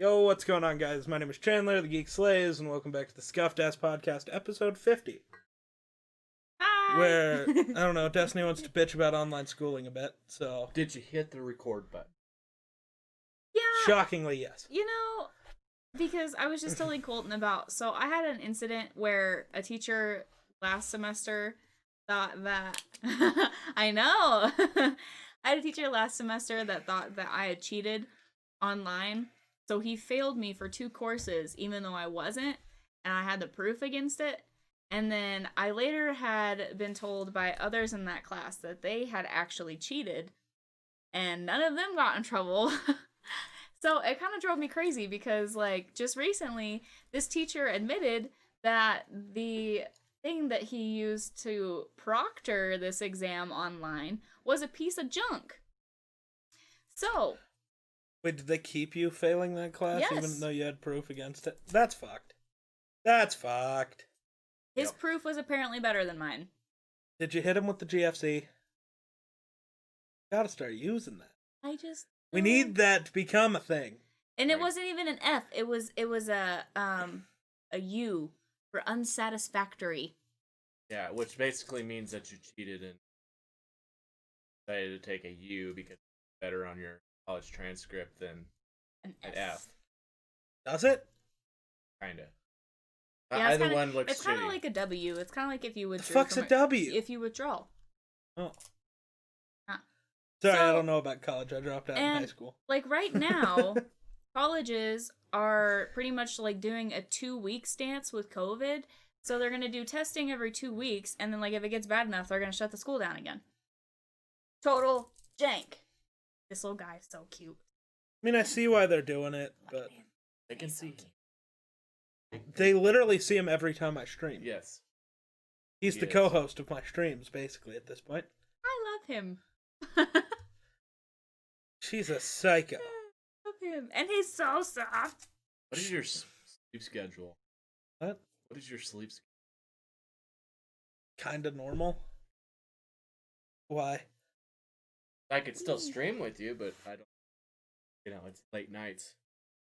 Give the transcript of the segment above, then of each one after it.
Yo, what's going on, guys? My name is Chandler, the Geek Slays, and welcome back to the Scuffed Ass Podcast, episode 50. Hi! Where, I don't know, Destiny wants to bitch about online schooling a bit, so... Did you hit the record button? Yeah, Shockingly, yes. because I was just telling Colton about, so I had an incident where a teacher last semester thought that, I know, I had a teacher last semester that thought that I had cheated online, so he failed me for 2 courses, even though I wasn't, and I had the proof against it. And then I later had been told by others in that class that they had actually cheated, and none of them got in trouble. So it kind of drove me crazy because, like, just recently, this teacher admitted that the thing that he used to proctor this exam online was a piece of junk. So... Wait, did they keep you failing that class, Yes. even though you had proof against it? That's fucked. That's fucked. His Yep. proof was apparently better than mine. Did you hit him with the GFC? Gotta start using that. We need that to become a thing. And it Right. wasn't even an F. It was a U for unsatisfactory. Yeah, which basically means that you cheated and decided to take a U because it's better on your college transcript than An an F. F. Does it? Kinda. Yeah, it's Either kinda, one looks it's kind of shitty. like a W. It's kind of like if you The withdrew. fuck's a W? If you withdraw. Oh. Huh. Sorry, I So- don't know about college. I dropped out in high and- school. Like right now, colleges are pretty much like doing a 2-week stance with COVID. So they're gonna do testing every 2 weeks, and then like if it gets bad enough, they're gonna shut the school down again. Total jank. This little guy is so cute. I mean, I see why they're doing it, Look but at him. They can He's so see. cute. they literally see him every time I stream. Yes. He's He the is. co-host of my streams, basically, at this point. I love him. She's a psycho. Love him, and he's so soft. What is your sleep schedule? What? What is your sleep schedule? Kinda normal. Why? I could still stream with you, but I don't. It's late nights,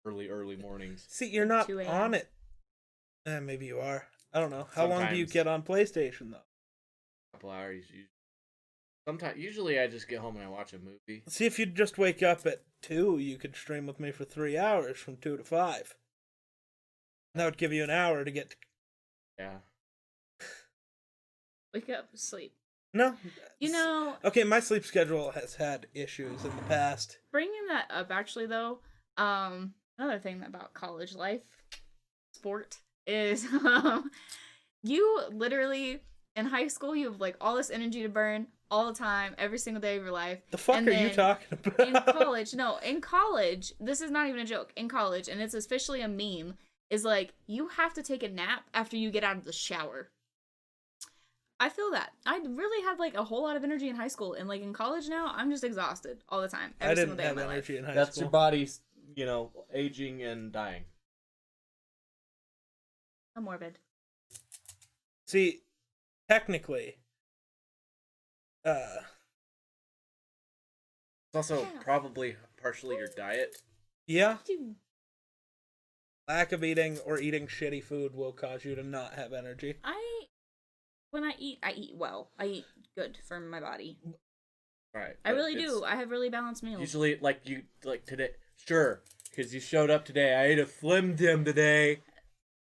early mornings. See, you're not 2 a.m. on it. Maybe you are. I don't know. How long do you Sometimes. get on PlayStation, though? A couple hours. Usually I just get home and I watch a movie. See, if you'd just wake up at 2, you could stream with me for 3 hours from 2 to 5. That would give you an hour to get to... Yeah. Wake up, sleep. No. You know, Okay, my sleep schedule has had issues in the past. bringing that up actually though, another thing about college life, sport, is you literally in high school you have like all this energy to burn all the time, every single day of your life. The fuck And are you then talking about? in college, this is not even a joke. In college, and it's officially a meme, is like you have to take a nap after you get out of the shower. I feel that. I really had like a whole lot of energy in high school, and like in college now, I'm just exhausted all the time. I Every didn't single day have of my life. energy in high That's school. your body's, aging and dying. I'm morbid. See, technically, It's also Yeah. probably partially your diet. yeah, Dude. lack of eating or eating shitty food will cause you to not have energy. When I eat well. I eat good for my body. Right. I but really it's do. I have really balanced meals. Usually, like today. Sure, because you showed up today. I ate a Slim Dim today.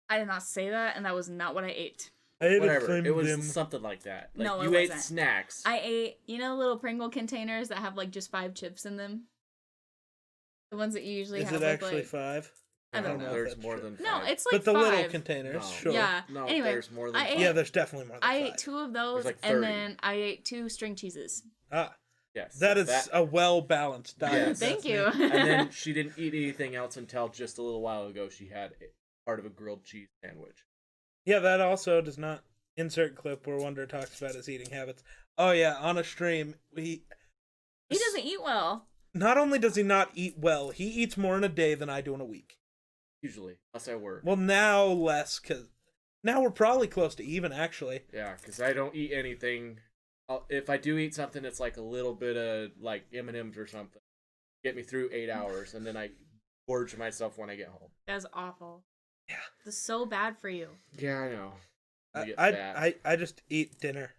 I did not say that, and that was not what I ate. I ate a Whatever. Slim It was Jim. something like that. Like, No, it you ate wasn't. snacks. I ate, little Pringle containers that have like just 5 chips in them. The ones that you usually Is have it with actually like 5? I don't know. if There's that's more true. than 5. No, it's like But the 5. little containers, No. sure. Yeah. No, Anyway, there's more than I 5. ate- Yeah, there's definitely more than I 5. ate 2 of those, like and 30. then I ate 2 string cheeses. Ah, Yes. that is a well-balanced diet. Yes. Thank Destiny. you. And then she didn't eat anything else until just a little while ago. She had part of a grilled cheese sandwich. Yeah, that also does not insert clip where Wonder talks about his eating habits. Oh yeah, on a stream, He doesn't eat well. not only does he not eat well, he eats more in a day than I do in a week. Usually, unless I work. Well, now less, because now we're probably close to even, actually. Yeah, because I don't eat anything. If I do eat something, it's like a little bit of like M&Ms or something. Get me through 8 hours, and then I gorge myself when I get home. That's awful. Yeah. It's so bad for you. Yeah, I know. I just eat dinner.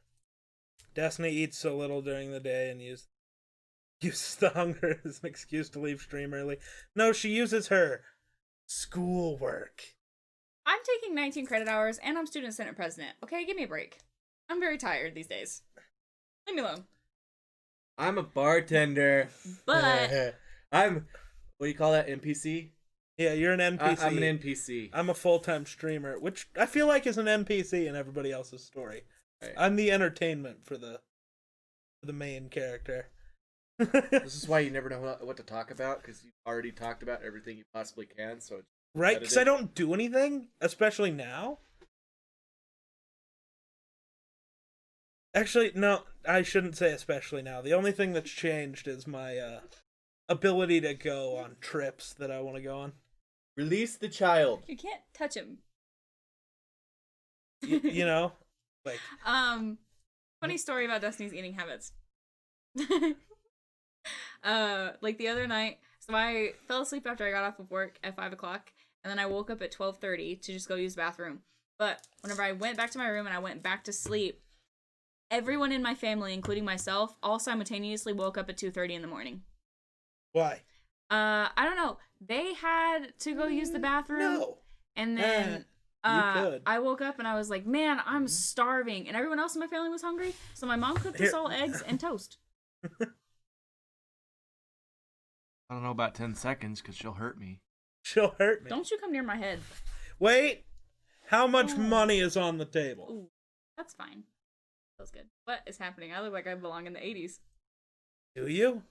Destiny eats so little during the day and uses the hunger as an excuse to leave stream early. No, she uses her schoolwork. I'm taking 19 credit hours and I'm student senate president. Okay, give me a break. I'm very tired these days. Leave me alone. I'm a bartender. But I'm, what do you call that, NPC? Yeah, you're an NPC. I'm an NPC. I'm a full-time streamer, which I feel like is an NPC in everybody else's story. Right. I'm the entertainment for the main character. This is why you never know what to talk about, because you've already talked about everything you possibly can. So it's right, because I don't do anything, especially now. Actually, no, I shouldn't say especially now. The only thing that's changed is my ability to go on trips that I want to go on. Release the child. You can't touch him. You know? Like, funny story about Destiny's eating habits. Like the other night, so I fell asleep after I got off of work at 5 o'clock, and then I woke up at 12:30 to just go use the bathroom. But whenever I went back to my room and I went back to sleep, everyone in my family, including myself, all simultaneously woke up at 2:30 in the morning. Why? I don't know. They had to go use the bathroom. No. And then could. I woke up and I was like, man, I'm starving. And everyone else in my family was hungry. So my mom cooked us all eggs and toast. I don't know about 10 seconds because she'll hurt me. She'll hurt me. Don't you come near my head. Wait. How much money is on the table? Ooh, that's fine. Feels good. What is happening? I look like I belong in the 80s. Do you?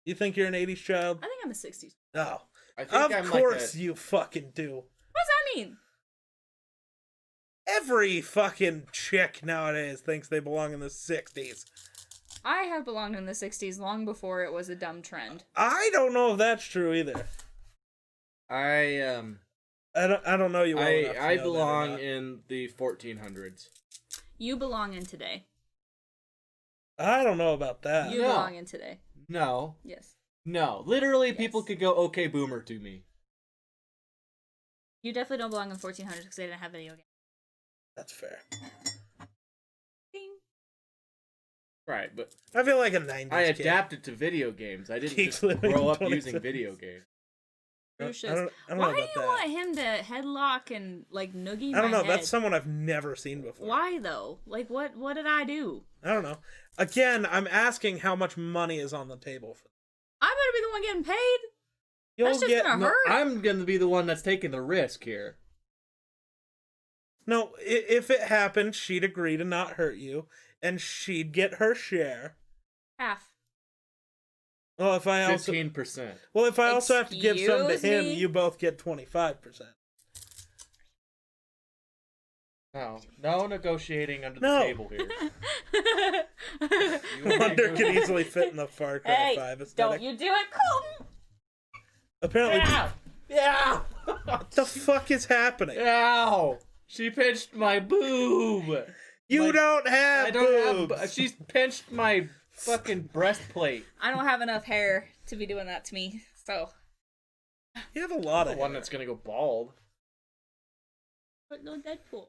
You think you're an 80s child? I think I'm a 60s. No. I think of course you fucking do. What does that mean? Every fucking chick nowadays thinks they belong in the 60s. I have belonged in the 60s long before it was a dumb trend. I don't know if that's true either. I don't know you well enough to I know belong that in the 1400s. You belong in today. I don't know about that. You belong in today. No. Yes. No. Literally, Yes. people could go, okay, boomer to me. You definitely don't belong in 1400s because they didn't have video games. That's fair. Ding. Right, but I feel like a 90s I kid. adapted to video games. I didn't Geeks just living grow in up using 20s. video games. I Why don't know do about you that. want him to headlock and like noogie my I don't know. head? That's someone I've never seen before. Why though? Like what did I do? I don't know. Again, I'm asking how much money is on the table for. I better be the one getting paid. You'll That's just get gonna No, hurt. I'm going to be the one that's taking the risk here. No. If it happened, she'd agree to not hurt you, and she'd get her share. Half. Well, if I also 15%. have to give some to Excuse him, me? you both get 25%. No negotiating under No. the table here. Wonder could easily fit in the Far Cry Hey, 5 aesthetic. don't you do it, Colton! Apparently, Yeah. what the fuck is happening? Ow! She pinched my boob. You My- don't have I don't boobs. have. She's pinched my fucking breastplate. I don't have enough hair to be doing that to me, so. You have a lot The of one hair. that's gonna go bald. But no Deadpool.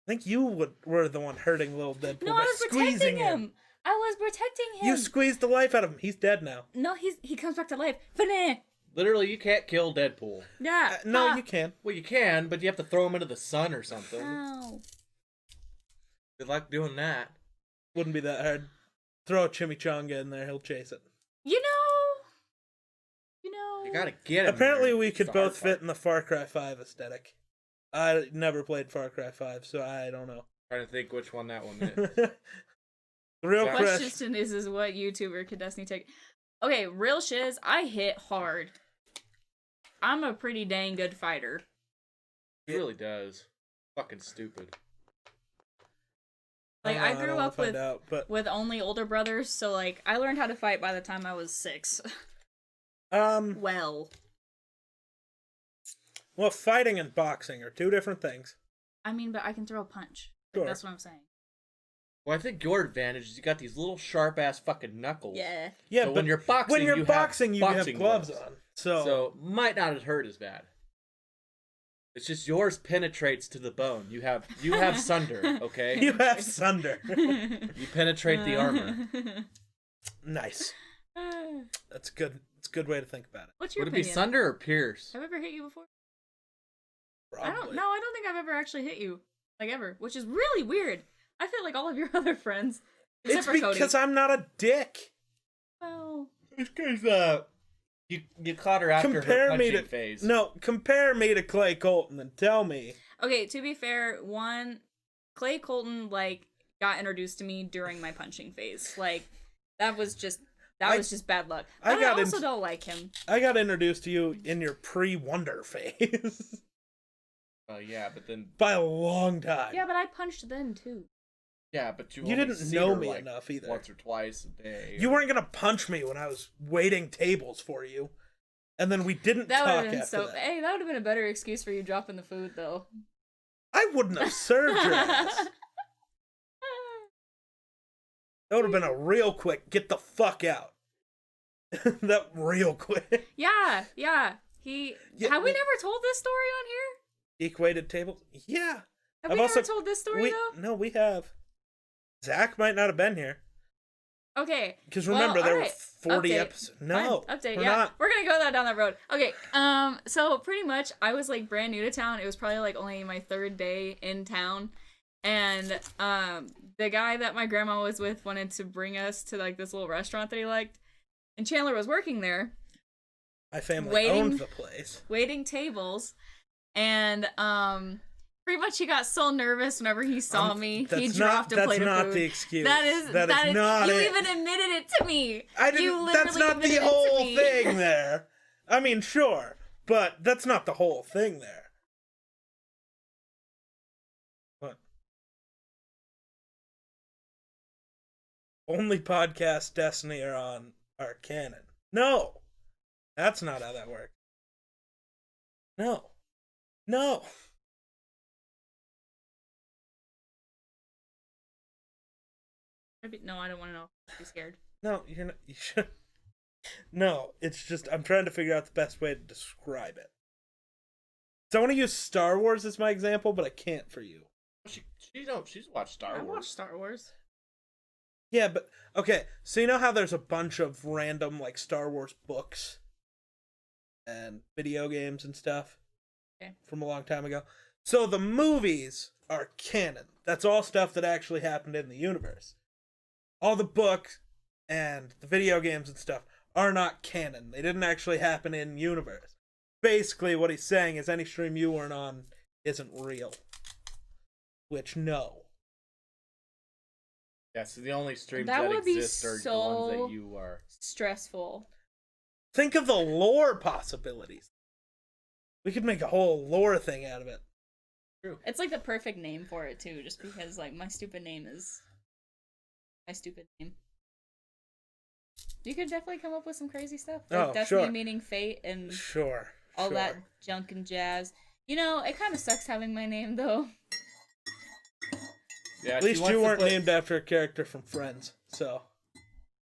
I think you were the one hurting little Deadpool No, by I was squeezing protecting him. I was protecting him. You squeezed the life out of him. He's dead now. No, he comes back to life. Finna. Literally, you can't kill Deadpool. Yeah. No, you can. Well, you can, but you have to throw him into the sun or something. Ow. Good luck doing that. Wouldn't be that hard. Throw a chimichanga in there. He'll chase it. You know. You gotta get him. Apparently, there. we could It's a both hard fit part. in the Far Cry 5 aesthetic. I never played Far Cry 5, so I don't know. Trying to think which one that one is. The real Yeah. question. Question is what YouTuber could Destiny take? Okay, real shiz. I hit hard. I'm a pretty dang good fighter. It really does. Fucking stupid. Like I don't grew wanna up find out, but with only older brothers, so like I learned how to fight by the time I was 6. Well, fighting and boxing are two different things. I mean, but I can throw a punch. Like, Sure. that's what I'm saying. Well, I think your advantage is you got these little sharp ass fucking knuckles. Yeah. Yeah, So but when you're boxing, you have boxing gloves on. So might not have hurt as bad. It's just yours penetrates to the bone. You have sunder, okay? You have sunder. You penetrate the armor. Nice. That's good. It's a good way to think about it. What's your Would opinion? it be sunder or pierce? Have I ever hit you before? Probably. I don't think I've ever actually hit you. Like, ever. Which is really weird. I feel like all of your other friends. It's because I'm not a dick. Well... It's because, you caught her after her punching phase. No, compare me to Clay Colton and tell me. Okay, to be fair, Clay Colton, like, got introduced to me during my punching phase. Like, that was just bad luck. But I also don't like him. I got introduced to you in your pre-Wonder phase. Oh, yeah, but then... By a long time. Yeah, but I punched then, too. Yeah, but you didn't know me enough either. Once or twice a day. You weren't gonna punch me when I was waiting tables for you, and then we didn't talk after that. Hey, that would have been a better excuse for you dropping the food, though. I wouldn't have served your ass. That would have been a real quick, get the fuck out. That real quick. Yeah. Have we never told this story on here? Equated tables? Yeah. Have we never told this story, though? No, we have. Zach might not have been here. Okay. Because remember, there were 40 episodes. No. Fine. Update, yeah. We're going to go down that road. Okay. So pretty much, I was like brand new to town. It was probably like only my 3rd day in town. And the guy that my grandma was with wanted to bring us to like this little restaurant that he liked. And Chandler was working there. My family owned the place. Waiting tables. And pretty much he got so nervous whenever he saw me. He dropped a plate of food. That's not the excuse. That is not it. You even admitted it to me. That's not the whole thing there. I mean, sure, but that's not the whole thing there. What? Only podcasts Destiny are on are canon. No. That's not how that works. No. No, I don't want to know. I'm scared. No, you're not. You should. No, it's just I'm trying to figure out the best way to describe it. So I want to use Star Wars as my example, but I can't for you. She's watched Star Wars. I watched Star Wars. Yeah, but okay. So you know how there's a bunch of random like Star Wars books and video games and stuff from a long time ago. So the movies are canon. That's all stuff that actually happened in the universe. All the books and the video games and stuff are not canon. They didn't actually happen in universe. Basically, what he's saying is any stream you weren't on isn't real. Which, no. Yeah, so the only streams that exist are the ones that you are. Stressful. Think of the lore possibilities. We could make a whole lore thing out of it. True. It's like the perfect name for it, too, just because, like, my stupid name is my stupid name. You could definitely come up with some crazy stuff. Like Destiny meaning fate and all that junk and jazz. You know, it kind of sucks having my name, though. Yeah, at least you weren't named after a character from Friends, so.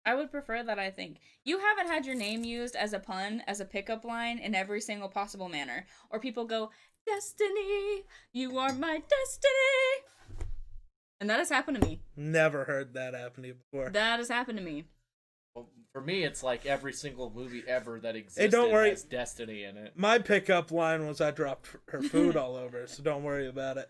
I would prefer that, I think. You haven't had your name used as a pun, as a pickup line in every single possible manner. Or people go, Destiny, you are my destiny. And that has happened to me. Never heard that happen to you before. That has happened to me. Well, for me, it's like every single movie ever that existed has Destiny in it. My pickup line was I dropped her food all over, so don't worry about it.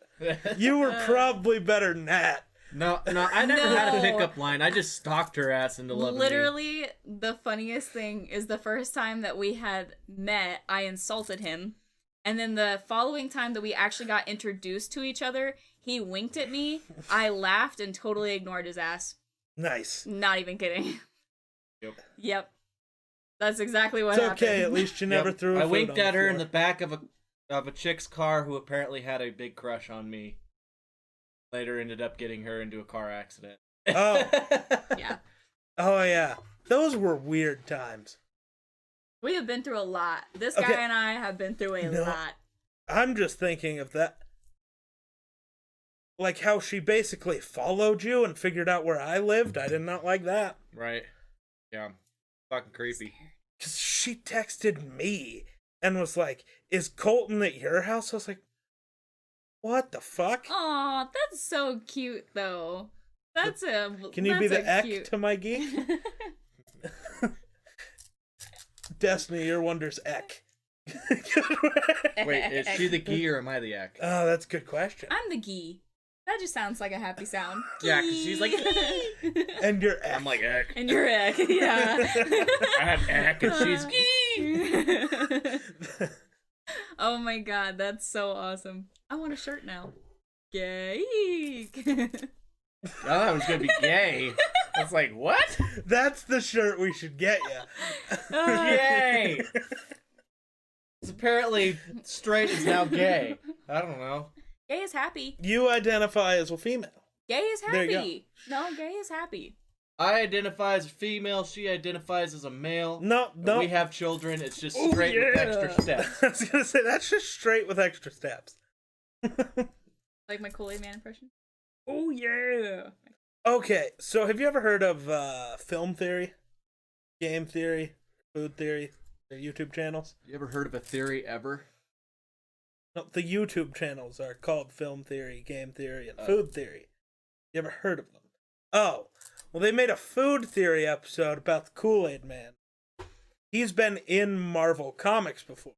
You were probably better than that. No, I never had a pickup line. I just stalked her ass into loving me. Literally, the funniest thing is the first time that we had met, I insulted him. And then the following time that we actually got introduced to each other, he winked at me, I laughed, and totally ignored his ass. Nice. Not even kidding. Yep. That's exactly what happened. It's okay, at least you never threw a I winked at her in the back of a chick's car who apparently had a big crush on me. Later ended up getting her into a car accident. Oh. Yeah. Oh, yeah. Those were weird times. We have been through a lot. This guy and I have been through a lot. I'm just thinking of that. Like how she basically followed you and figured out where I lived. I did not like that. Right. Yeah. Fucking creepy. because she texted me and was like, "Is Colton at your house?" I was like, "What the fuck?" Aw, that's so cute though. Can you be the Eck to my geek? Destiny, your wonder's Eck. Wait, is she the Gee or am I the Eck? Oh, that's a good question. I'm the Gee. That just sounds like a happy sound. Yeah, because she's like, And you're Eck. I'm like Eck. And you're Eck, yeah. I'm Eck and she's Gee. Oh my god, that's so awesome. I want a shirt now. Geek. I thought it was gonna be gay. I was like, what? That's the shirt we should get you. Yay! It's apparently straight is now gay. I don't know. Gay is happy. You identify as a female. Gay is There you happy. No, gay is happy. I identify as a female. She identifies as a male. No. We have children. It's just straight with extra steps. I was gonna say that's just straight with extra steps. Like my Kool-Aid Man impression. Oh yeah. Okay, so have you ever heard of film theory, game theory, food theory? Their YouTube channels. You ever heard of a theory ever? No, the YouTube channels are called Film Theory, Game Theory, and Food Theory. You ever heard of them? Oh, well, they made a food theory episode about the Kool-Aid Man. He's been in Marvel Comics before.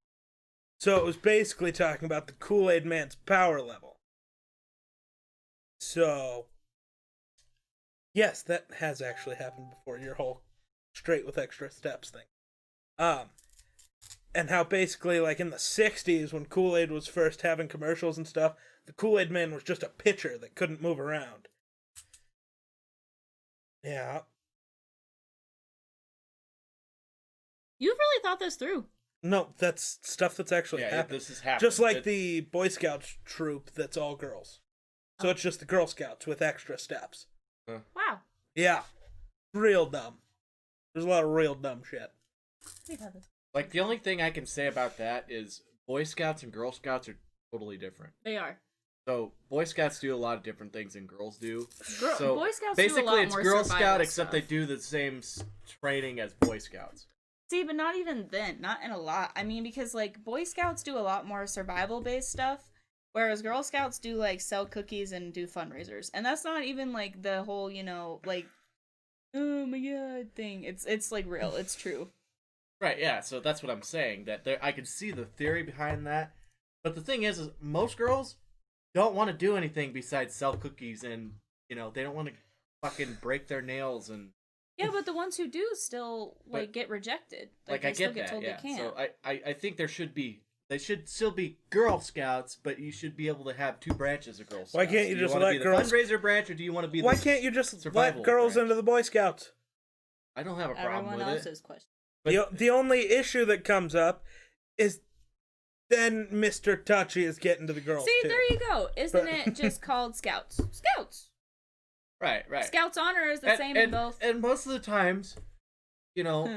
So it was basically talking about the Kool-Aid Man's power level. So, yes, that has actually happened before, your whole straight with extra steps thing. And how basically, like, in the 60s, when Kool-Aid was first having commercials and stuff, the Kool-Aid Man was just a pitcher that couldn't move around. Yeah. You've really thought this through. No, that's stuff that's actually happened. This is happening. Just like the Boy Scouts troop that's all girls. So it's just the Girl Scouts with extra steps. Wow. Yeah. Real dumb. There's a lot of real dumb shit. We've had this. Like, the only thing I can say about that is Boy Scouts and Girl Scouts are totally different. They are. So, Boy Scouts do a lot of different things than girls do. So Boy Scouts basically, do a lot it's more Girl survival Scout, except stuff. they do the same training as Boy Scouts. See, but not even then. Not in a lot. I mean, because, like, Boy Scouts do a lot more survival-based stuff, whereas Girl Scouts do, like, sell cookies and do fundraisers. And that's not even, like, the whole, you know, like, oh my god thing. It's like, real. It's true. Right, yeah, so that's what I'm saying. That I can see the theory behind that. But the thing is most girls don't want to do anything besides sell cookies and, you know, they don't want to fucking break their nails and... Yeah, but the ones who do still, like, get rejected. Like, they I still get get that, told yeah. they can't. So I think they should still be Girl Scouts, but you should be able to have two branches of Girl Scouts. Why can't you just let girls... the fundraiser branch, or do you want to be Why the can't you just survival let girls branch? into the Boy Scouts? I don't have a problem Everyone with else's it. question. The only issue that comes up is then Mr. Touchy is getting to the girls, See, too. there you go. Isn't it just called Scouts? Scouts! Right. Scouts honor is the same in both. And most of the times, you know,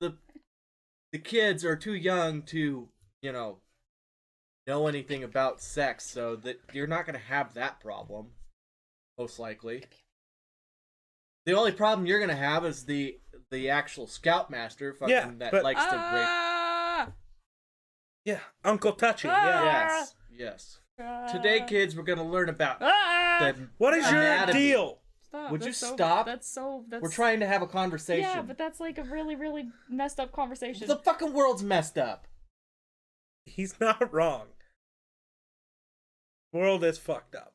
the kids are too young to, you know anything about sex, so that you're not going to have that problem, most likely. The only problem you're going to have is the actual scoutmaster likes to rape. Yeah, Uncle Touchy, yeah. Yes. Today, kids, we're going to learn about What is your anatomy. Deal? Stop. Would you That's so- stop? That's We're trying to have a conversation. Yeah, but that's like a really, really messed up conversation. The fucking world's messed up. He's not wrong. The world is fucked up.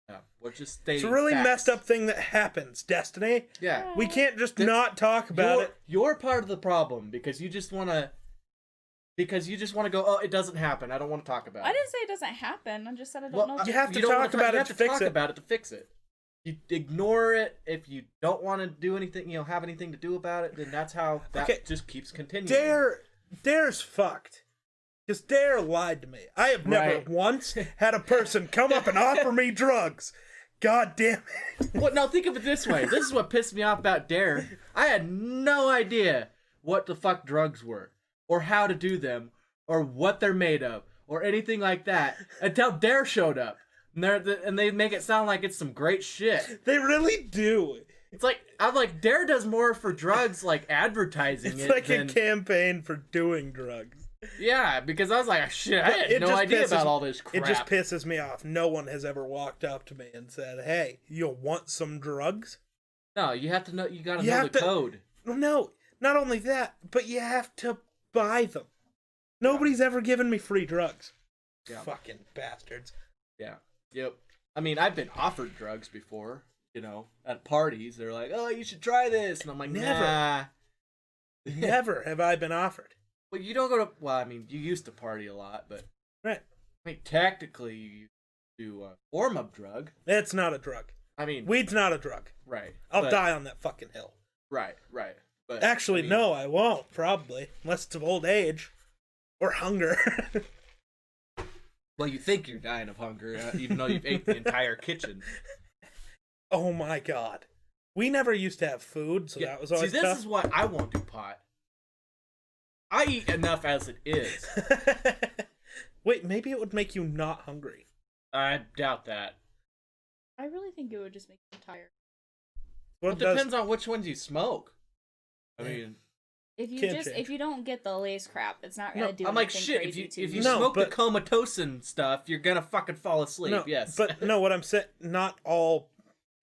Yeah, we're just stating It's a really facts. messed up thing that happens, Destiny. Yeah. We can't just not talk about it. You're part of the problem because you just want to go, oh, it doesn't happen. I don't want to talk about it. I didn't say it doesn't happen. I just said I don't know. You have to don't talk wanna about you it have to to fix talk it. about it to fix it. You ignore it if you don't want to do anything, have anything to do about it, then that's how that just keeps continuing. Dare's fucked. Because Dare lied to me. I have never once had a person come up and offer me drugs. God damn it. Well, now think of it this way. This is what pissed me off about Dare. I had no idea what the fuck drugs were, or how to do them, or what they're made of, or anything like that, until Dare showed up. And they make it sound like it's some great shit. They really do. It's like I'm like Dare does more for drugs, like advertising. It's like a campaign for doing drugs. Yeah, because I was like, shit, I had no idea about all this crap. It just pisses me off. No one has ever walked up to me and said, "Hey, you want some drugs?" No, you have to know. You gotta know the code. No, not only that, but you have to buy them. Nobody's ever given me free drugs. Yeah. Fucking bastards. Yeah. Yep. I mean, I've been offered drugs before. At parties, they're like, "Oh, you should try this," and I'm like, "Never, nah." Never have I been offered. Well, you don't go to. Well, I mean, you used to party a lot, but right. I mean, technically, you do a form of drug. It's not a drug. I mean, weed's not a drug. Right. I'll die on that fucking hill. Right. But actually, no, I won't. Probably, unless it's of old age or hunger. Well, you think you're dying of hunger, even though you've ate the entire kitchen. Oh my god. We never used to have food, so that was always tough. See, this is why I won't do pot. I eat enough as it is. Wait, maybe it would make you not hungry. I doubt that. I really think it would just make you tired. Well, it depends on which ones you smoke. I mean... If you don't get the lace crap, it's not gonna do anything. I'm like, shit, if you smoke the comatose stuff, you're gonna fucking fall asleep. No, yes. But no, what I'm saying, not all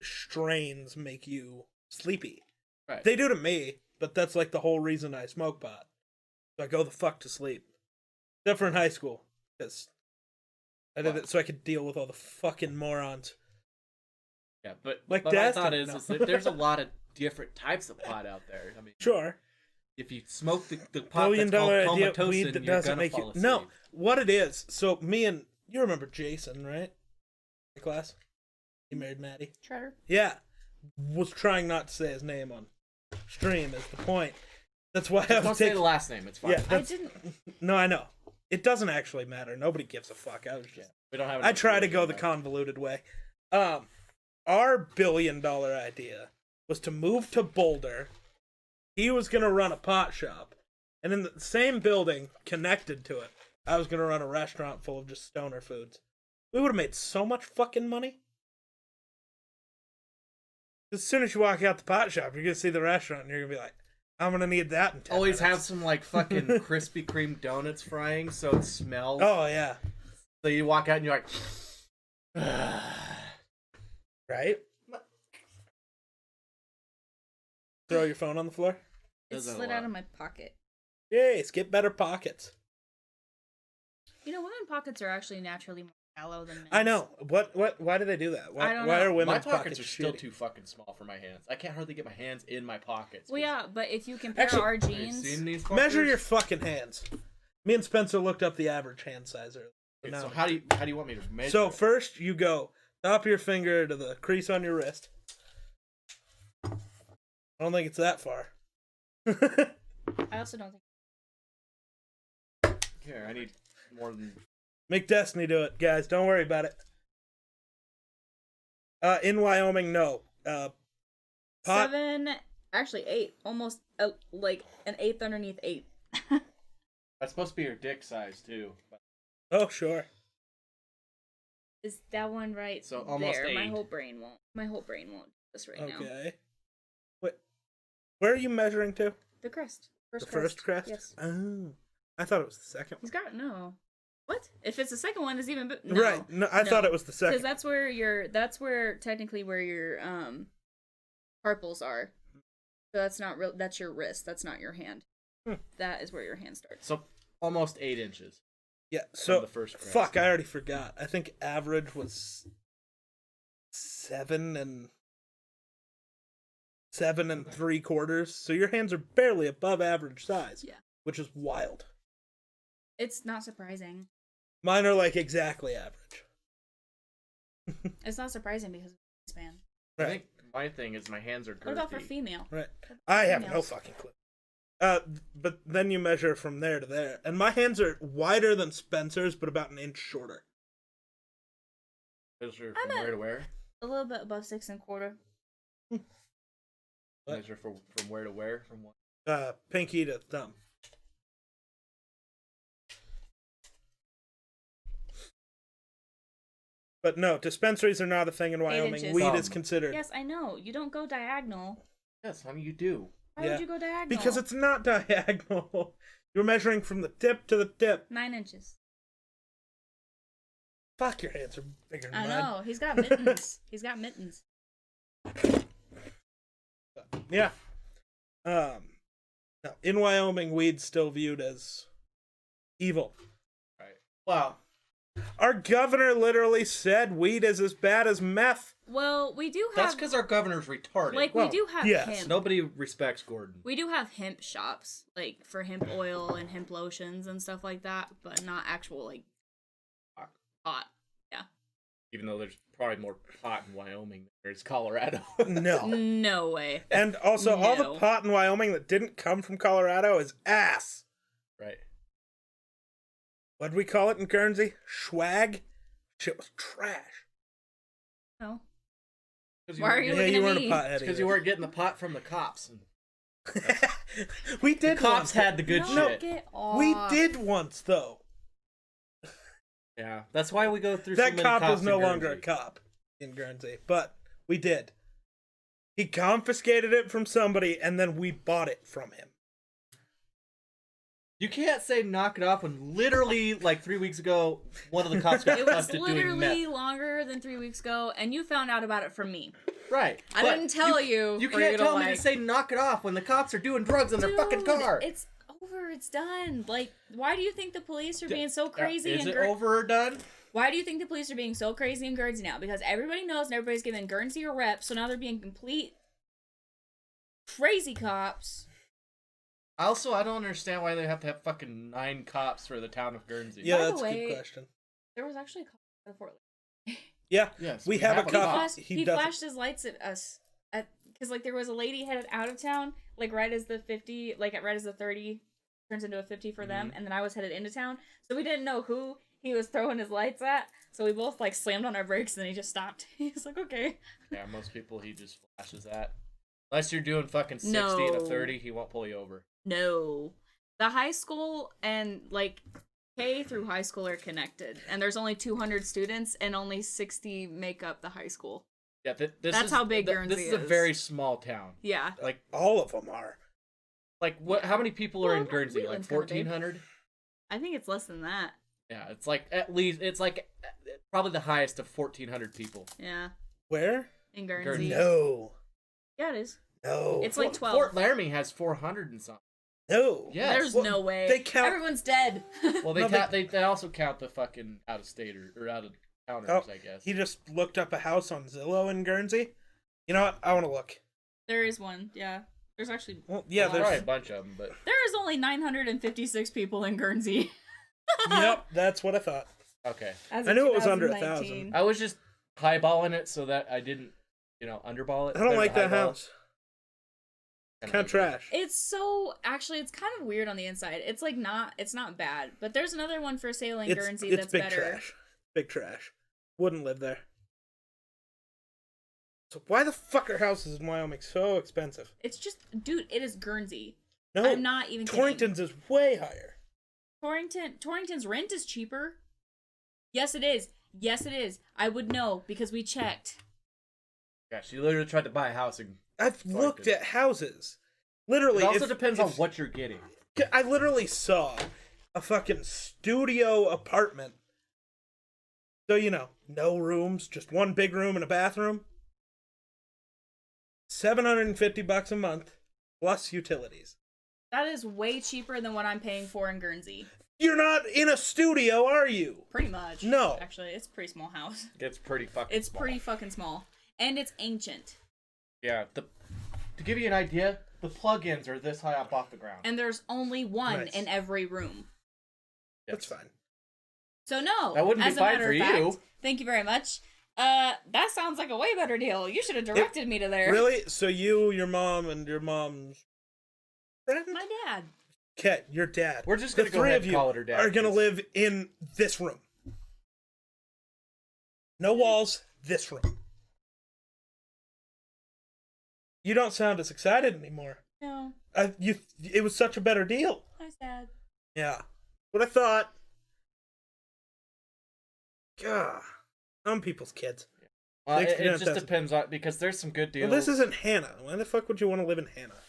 strains make you sleepy. Right. They do to me, but that's like the whole reason I smoke pot. So I go the fuck to sleep. Except for in high school. Because I did it so I could deal with all the fucking morons. Yeah, but like my thought is that there's a lot of different types of pot out there. I mean, sure. If you smoke the pot that's called comatose, that doesn't make you... No, what it is, so me and... You remember Jason, right? The class? He married Maddie. Treader? Yeah. Was trying not to say his name on stream is the point. That's why I was don't say the last name, it's fine. Yeah, I didn't... No, I know. It doesn't actually matter. Nobody gives a fuck. We don't have I try to go the convoluted way. Our $1 billion idea was to move to Boulder. He was going to run a pot shop. And in the same building, connected to it, I was going to run a restaurant full of just stoner foods. We would have made so much fucking money. As soon as you walk out the pot shop, you're going to see the restaurant and you're going to be like, I'm going to need that in 10 Always minutes. have some like fucking Krispy Kreme donuts frying so it smells. Oh, yeah. So you walk out and you're like... Right? Throw your phone on the floor? It slid out of my pocket. Yay, get better pockets. Women pockets are actually naturally more shallow than men's. I know. Why do they do that? Why are women's my pockets are still shitty? too fucking small for my hands. I can't hardly get my hands in my pockets. Well, yeah, but if you compare our jeans... Measure your fucking hands. Me and Spencer looked up the average hand size earlier. Okay, so how do you want me to measure? So first you go top of your finger to the crease on your wrist. I don't think it's that far. I also don't think... Here, I need more than... Make Destiny do it, guys. Don't worry about it. In Wyoming, no. Pot... 7, actually 8. Almost like an eighth underneath 8. That's supposed to be your dick size, too. Oh, sure. Is that one right? So almost there. 8. My whole brain won't do this right now. Okay. Wait. Where are you measuring to? The crest. First crest? Yes. Oh. I thought it was the second one. He's got... No. What? If it's the second one, it's even... No. Right. No, I thought it was the second. Because that's where technically where your carpals are. So that's not real. That's your wrist. That's not your hand. That is where your hand starts. So almost 8 inches. Yeah. So the first crest. Fuck, I already forgot. I think average was 7 and 3/4. So your hands are barely above average size. Yeah. Which is wild. It's not surprising. Mine are like exactly average. It's not surprising because of the span. Right. I think my thing is my hands are girthy. What about for female? Right. I have no fucking clue. But then you measure from there to there. And my hands are wider than Spencer's, but about an inch shorter. Measure from where to where? A little bit above 6 1/4. Measure from where to where? From what? Pinky to thumb. But no, dispensaries are not a thing in Wyoming. inches. Weed is considered. Yes, I know. You don't go diagonal. Yes, honey, you do. Why would you go diagonal? Because it's not diagonal. You're measuring from the tip to the tip. 9 inches. Fuck, your hands are bigger than I mine. know. He's got mittens. He's got mittens. Yeah. No, in Wyoming, weed's still viewed as evil. Right. Well, Our governor literally said weed is as bad as meth. Well, we do have... that's because our governor's retarded. Like, Well, we do have yes. hemp. Nobody respects Gordon. We do have hemp shops, like, for hemp oil and hemp lotions and stuff like that, but not actual, like, pot. Yeah. Even though there's probably more pot in Wyoming than there's Colorado. No. No way. And also, all No. the pot in Wyoming that didn't come from Colorado is ass. Right. What'd we call it in Guernsey? Schwag? Shit was trash. No. Why Why are you Yeah, looking you at weren't me? a pothead. Because you weren't getting the pot from the cops. We The did cops once. had the good No, shit. get off. We did once, though. Yeah, that's why we go through so That many cop cops is no in longer a Guernsey. cop in Guernsey, but we did. He confiscated it from somebody, and then we bought it from him. You can't say knock it off when literally, like 3 weeks ago, one of the cops got It was busted doing literally meth. longer than 3 weeks ago, and you found out about it from me. Right. I but didn't tell you. You for can't you to, tell me like, to say knock it off when the cops are doing drugs in their fucking Dude, car. It's over. It's done. Like, why do you think the police are being so crazy? Is in it over or done? Why do you think the police are being so crazy in Guernsey now? Because everybody knows and everybody's giving Guernsey a rep, so now they're being complete crazy cops. Also, I don't understand why they have to have fucking 9 cops for the town of Guernsey. Yeah, By the that's a way, good question. There was actually a cop at Fort Lee. Yeah, Yes, we have a He, cop. flashed, He he doesn't- flashed his lights at us. Because, like, there was a lady headed out of town, like, right as the 50, like, right as the 30 turns into a 50 for them, and then I was headed into town. So we didn't know who he was throwing his lights at. So we both, like, slammed on our brakes, and then he just stopped. He was like, okay. Yeah, most people he just flashes at. Unless you're doing fucking 60 No. and a 30, he won't pull you over. No. The high school and, like, K through high school are connected. And there's only 200 students, and only 60 make up the high school. Yeah, That's how big This Guernsey is a is. very small town. Yeah. Like, All of them are. what? How many people are in Well, Guernsey? Like Wheatland's kinda big. 1,400? I think it's less than that. Yeah, it's like at least it's like probably the highest of 1,400 people. Yeah. Where? In Guernsey. Guernsey. No. Yeah, it is. No. It's like 12. Fort Laramie has 400 and something. No. Yes. There's Well, no way. they count- Everyone's dead. Well, No, they also count the fucking out of state or out of towners, Oh, I guess. he just looked up a house on Zillow in Guernsey. You know what? I want to look. There is one, yeah. There's actually... Well, yeah, There's probably there's. a bunch of them, but There is only 956 people in Guernsey. Yep, that's what I thought. okay. As I of knew it was under 2019. 1,000. I was just highballing it so that I didn't, underball it. I don't Better like to that highball it. house. Kind of trash. It's so... Actually, it's kind of weird on the inside. It's, like, not... It's not bad. But there's another one for sale in Guernsey it's that's big better. trash. Big trash. Wouldn't live there. So why the fuck are houses in Wyoming so expensive? It's just... Dude, it is Guernsey. No, I'm not even kidding. Torrington's is way higher. Torrington's rent is cheaper. Yes, it is. Yes, it is. I would know because we checked. Yeah, she literally tried to buy a house in. I've looked at houses. Literally, It also if- depends on if- what you're getting. I literally saw a fucking studio apartment. So, no rooms, just one big room and a bathroom. $750 a month, plus utilities. That is way cheaper than what I'm paying for in Guernsey. You're not in a studio, are you? Pretty much. No. Actually, it's a pretty small house. It's pretty fucking It's small. pretty fucking small. And it's ancient. Yeah, to give you an idea, the plug-ins are this high up off the ground. And there's only one Nice. in every room. That's fine. So no. That wouldn't be as a fine matter for of fact, you. Thank you very much. That sounds like a way better deal. You should have directed me to there. Really? So you, your mom, and your mom's friend? My dad. Okay, your dad. We're just the gonna go three ahead of and you call it her dad, are gonna because- live in this room. No walls, this room. You don't sound as excited anymore. No. It was such a better deal. My dad. Yeah. What I thought. God. Some people's kids. It just depends on, because there's some good deals. Well, this isn't Hannah. Why the fuck would you want to live in Hannah?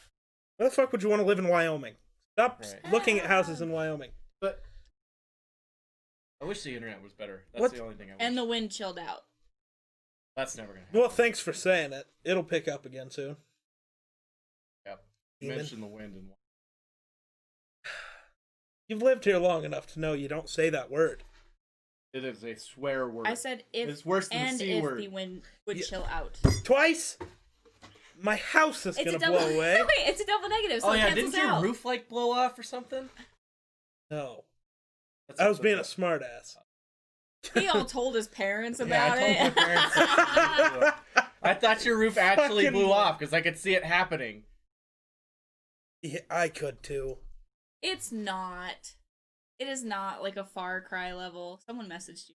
Why the fuck would you want to live in Wyoming? Stop looking at houses in Wyoming. But I wish the internet was better. That's the only thing I wish. And the wind chilled out. That's never gonna happen. Well, thanks for saying it. It'll pick up again soon. Yep. You mentioned the wind and. You've lived here long enough to know you don't say that word. It is a swear word. I said if it's worse than and the C if word. the wind would chill out. Twice? My house is gonna blow away. Wait, it's a double negative, so it cancels didn't your out. roof like blow off or something? No. I was being a smart ass. He all told his parents about it. I told my parents. I thought your roof actually blew off because I could see it happening. Yeah, I could too. It's not. It is not like a Far Cry level. Someone messaged you.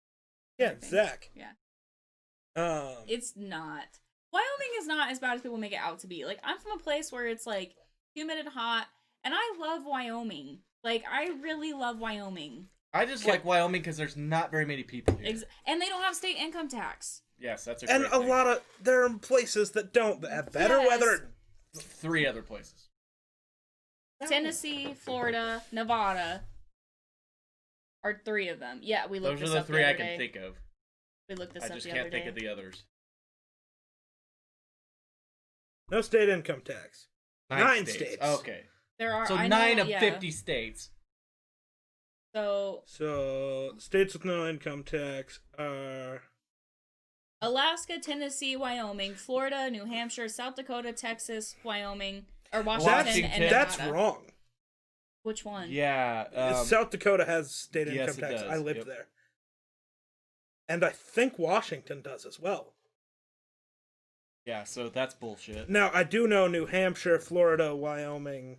Yeah, Zach. Yeah. It's not. Wyoming is not as bad as people make it out to be. Like, I'm from a place where it's like humid and hot, and I love Wyoming. Like, I really love Wyoming. I just like Wyoming because there's not very many people here. And they don't have state income tax. Yes, that's a great and a thing. lot of there are places that don't have better weather. 3 other places. Tennessee, Florida, Nevada are 3 of them. Yeah, we looked Those this are up the 3 the I other can day. think of. We looked this I up just the can't other think day. of the others. No state income tax. 9 states. Okay. There are. So I 9 know, of yeah. 50 states. So states with no income tax are Alaska, Tennessee, Wyoming, Florida, New Hampshire, South Dakota, Texas, Wyoming, or Washington, and Nevada. That's wrong. Which one? Yeah. South Dakota has state yes, income tax. it does. I lived there. And I think Washington does as well. Yeah, so that's bullshit. Now, I do know New Hampshire, Florida, Wyoming.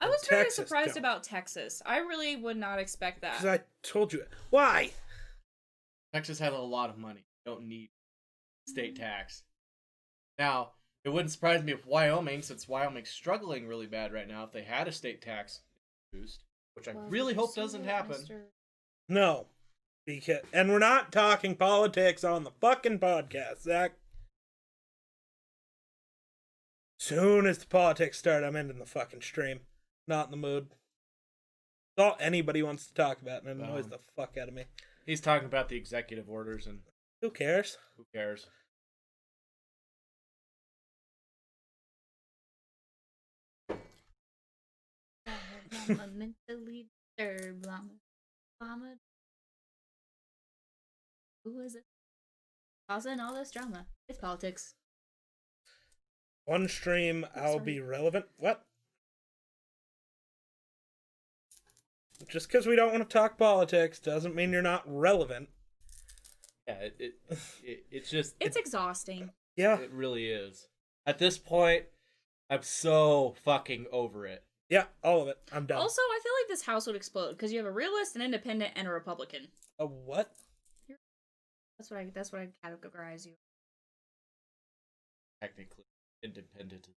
I was very Texas surprised don't. about Texas. I really would not expect that. Because I told you. Why? Texas has a lot of money. Don't need state tax. Now, it wouldn't surprise me if Wyoming, since Wyoming's struggling really bad right now, if they had a state tax boost, which I really hope doesn't happen. No. And we're not talking politics on the fucking podcast, Zach. Soon as the politics start, I'm ending the fucking stream. Not in the mood. It's all anybody wants to talk about, and it annoys the fuck out of me. He's talking about the executive orders, and who cares? Who cares? I'm mentally disturbed. Llama. Who is it? Causing all this drama. It's politics. One stream, I'll be relevant. What? Just because we don't want to talk politics doesn't mean you're not relevant. Yeah, it's just... It's exhausting. Yeah. It really is. At this point, I'm so fucking over it. Yeah, all of it. I'm done. Also, I feel like this house would explode because you have a realist, an independent, and a Republican. A what? That's what I categorize you. Technically independent.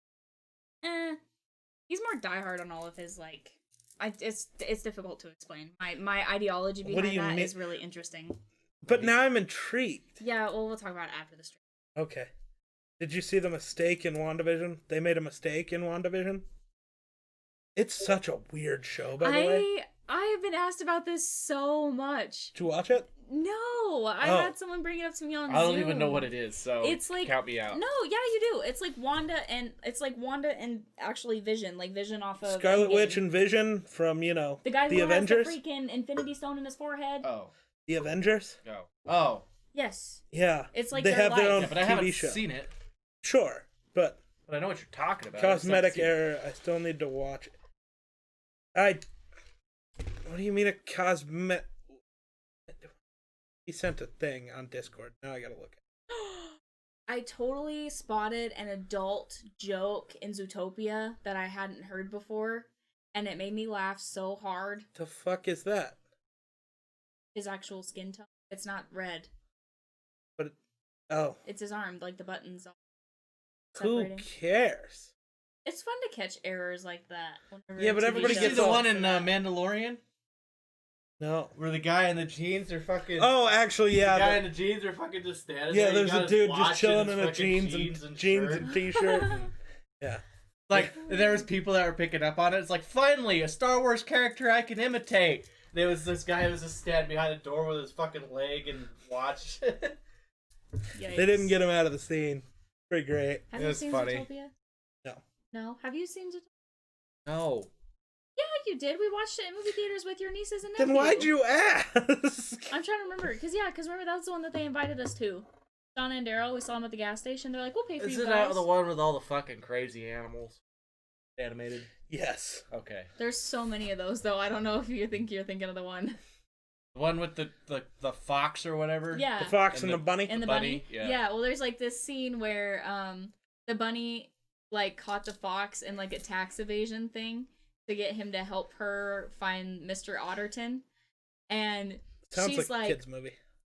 He's more diehard on all of his it's difficult to explain. My ideology behind that is really interesting. But now I'm intrigued. Yeah, well, we'll talk about it after the stream. Okay. Did you see the mistake in WandaVision? They made a mistake in WandaVision. It's such a weird show, by the way. I have been asked about this so much. Did you watch it? No, I had someone bring it up to me on Zoom. I don't even know what it is, so it's like, count me out. No, yeah, you do. It's like Wanda and actually Vision, like Vision off of Scarlet Endgame. Witch and Vision from, the guy who Avengers. has the freaking Infinity Stone in his forehead. Oh. The Avengers? No. Oh. Yes. Yeah. It's like they have their own but TV I haven't show. seen it. Sure, but I know what you're talking about. Cosmetic error. I still need to watch it. What do you mean a cosmetic? He sent a thing on Discord. Now I gotta look at it. I totally spotted an adult joke in Zootopia that I hadn't heard before, and it made me laugh so hard. The fuck is that? His actual skin tone. It's not red. But it's his arm, like the buttons. Who cares? It's fun to catch errors like that. Yeah, but everybody Did you gets see the all one in Mandalorian? No. Where the guy in the jeans are fucking... Oh, actually, yeah. The guy in the jeans are fucking just standing yeah, there. there's a dude just chilling in a jeans jeans and t-shirt. Yeah. Like, there was people that were picking up on it. It's like, finally, a Star Wars character I can imitate. There was this guy who was just standing behind the door with his fucking leg and watch. They didn't get him out of the scene. Pretty great. Have you seen funny. Zootopia? No. No? Have you seen Zootopia? No. Yeah, you did. We watched it in movie theaters with your nieces and nephew. Then why'd you ask? I'm trying to remember. Because remember, that's the one that they invited us to. Donna and Daryl, we saw them at the gas station. They're like, we'll pay for you guys. Is it the one with all the fucking crazy animals? Animated? Yes. Okay. There's so many of those, though. I don't know if you think you're thinking of the one. The one with the fox or whatever? Yeah. The fox and the bunny? And the bunny? Yeah, well, there's, like, this scene where the bunny, like, caught the fox in, like, a tax evasion thing to get him to help her find Mr. Otterton. And Sounds she's like a kid's movie.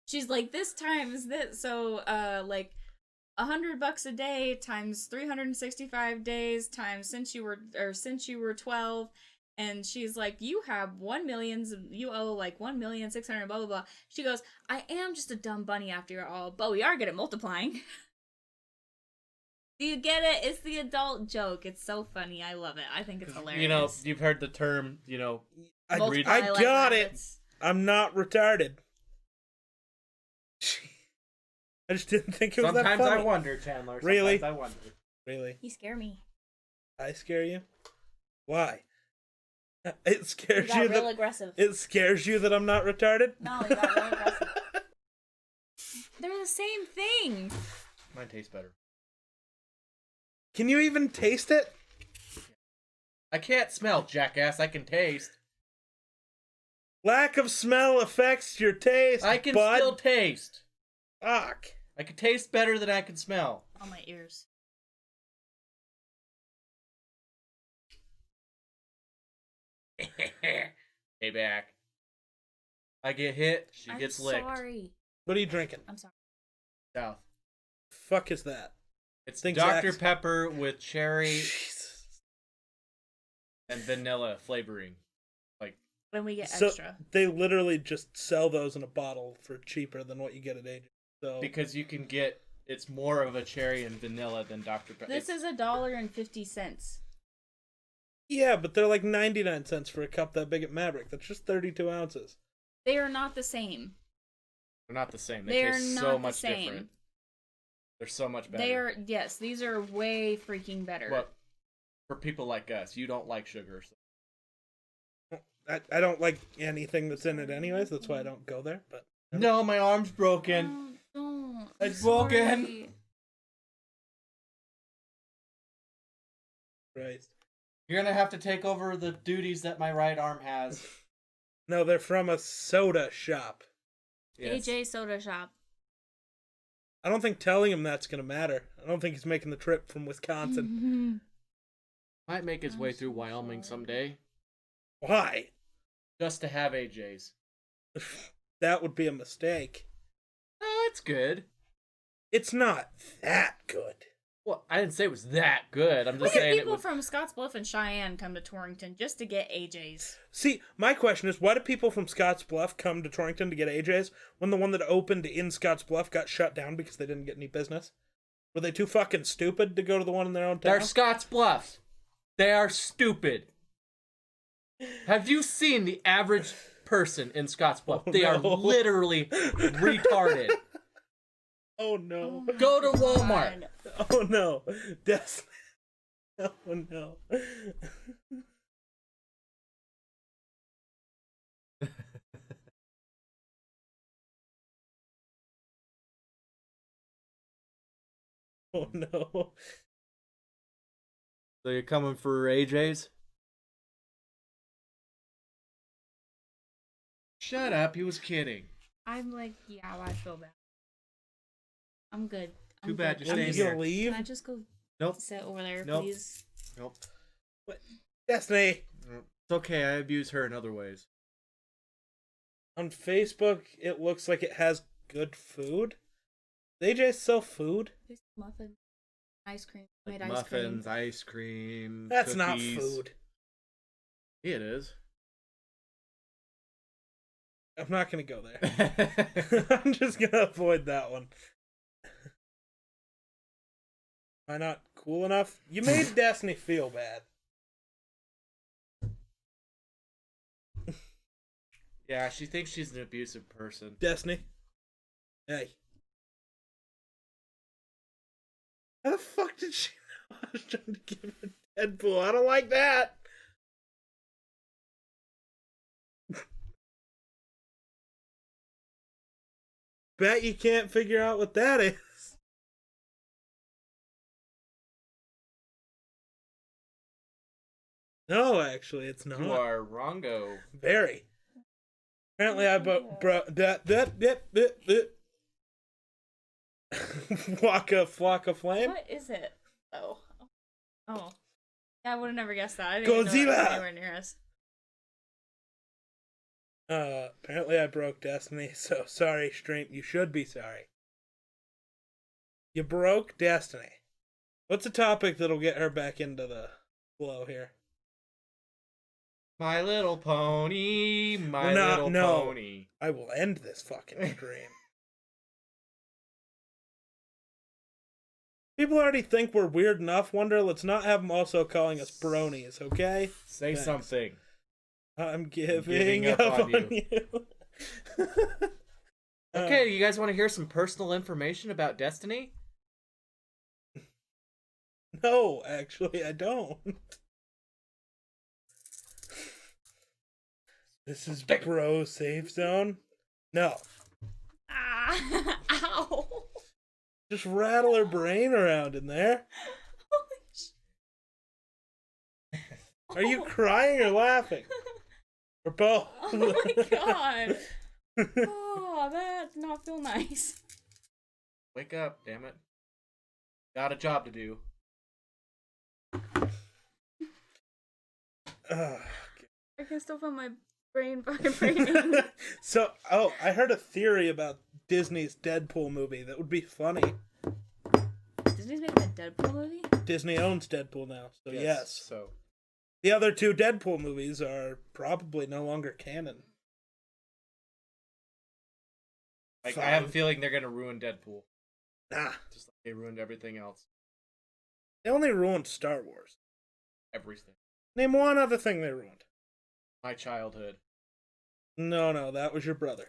She's like, this times this, so, like, $100 a day times 365 days times since you were 12, and she's like, you have 1 million, you owe like 1,600,000, blah blah blah. She goes, I am just a dumb bunny after all, but we are good at multiplying. Do you get it? It's the adult joke. It's so funny. I love it. I think it's hilarious. You know, you've heard the term, I Multiply like got rabbits. it. I'm not retarded. I just didn't think it was Sometimes that funny. I wonder, Chandler. Really? Sometimes I wonder. Really? You scare me. I scare you? Why? It scares You you got real that aggressive. it scares you that I'm not retarded? No, you got real aggressive. They're the same thing. Mine tastes better. Can you even taste it? I can't smell, jackass. I can taste. Lack of smell affects your taste. I can bud. still taste. Fuck. I can taste better than I can smell. On my ears. Payback. I get hit, she gets licked. Sorry. What are you drinking? I'm sorry. South. Fuck is that? It's Think Dr. Zach's- Pepper with cherry Jesus. and vanilla flavoring. When we get So extra. they literally just sell those in a bottle for cheaper than what you get at Agent. So Because you can get, it's more of a cherry and vanilla than Dr. Pepper. This is $1.50. yeah, but they're like 99 cents for a cup that big at Maverick. That's just 32 ounces. They are not the same. They're not the same. They They are taste not so the much same. different. They're so much better. They are, yes, these are way freaking better. But for people like us, you don't like sugar. So. I don't like anything that's in it anyways. That's why I don't go there. But No, my arm's broken. Don't. It's I'm broken. sorry. Christ. You're gonna have to take over the duties that my right arm has. No, they're from a soda shop. Yes. AJ Soda Shop. I don't think telling him that's gonna matter. I don't think he's making the trip from Wisconsin. Might make his way through Wyoming someday. Why? Just to have AJ's. That would be a mistake. Oh, it's good. It's not that good. Well, I didn't say it was that good. I'm just Look saying at it people would... from Scottsbluff and Cheyenne come to Torrington just to get AJ's. See, my question is, why do people from Scottsbluff come to Torrington to get AJ's when the one that opened in Scottsbluff got shut down because they didn't get any business? Were they too fucking stupid to go to the one in their own town? They're Scott's Bluffs. They are stupid. Have you seen the average person in Scottsbluff? Oh, They are no. literally retarded. Oh no. Go to Walmart. Oh no. That's... Oh no. Oh no. So you're coming for AJ's? Shut up, he was kidding. I'm like, yeah, I feel bad. I'm good. Too bad good. you're Are staying you here. gonna leave? Can I just go Nope. sit over there, Nope. please? Nope. Destiny. It's okay, I abuse her in other ways. On Facebook, it looks like it has good food. Does AJ sell food? There's muffins, ice cream, Like made muffins, ice cream, That's not cookies. food. Yeah, it is. I'm not gonna go there. I'm just gonna avoid that one. Am I not cool enough? You made Destiny feel bad. Yeah, she thinks she's an abusive person. Destiny. Hey. How the fuck did she know I was trying to give her Deadpool? I don't like that. Bet you can't figure out what that is. No, actually, it's not. You are wrongo. Very. Apparently, I Waka Flocka Flame. What is it? Oh. Oh. Yeah, I would have never guessed that. I didn't even know that was anywhere near us. Apparently I broke Destiny, so sorry, Stream. You should be sorry. You broke Destiny. What's a topic that'll get her back into the flow here? My Little Pony, Little Pony. I will end this fucking stream. People already think we're weird enough, Wonder. Let's not have them also calling us bronies, okay? Say Thanks. something. I'm giving up on you. Okay, you guys want to hear some personal information about Destiny? No, actually, I don't. This is bro safe zone? No. Ah, ow. Just rattle her brain around in there. Are you crying or laughing? Or both? Oh my god. Oh, that did not feel nice. Wake up, damn it. Got a job to do. I can still feel my brain vibrating. So, I heard a theory about Disney's Deadpool movie that would be funny. Disney's making a Deadpool movie? Disney owns Deadpool now, so yes. So The other two Deadpool movies are probably no longer canon. I have a feeling they're gonna ruin Deadpool. Nah. Just like they ruined everything else. They only ruined Star Wars. Everything. Name one other thing they ruined. My childhood. No, that was your brother.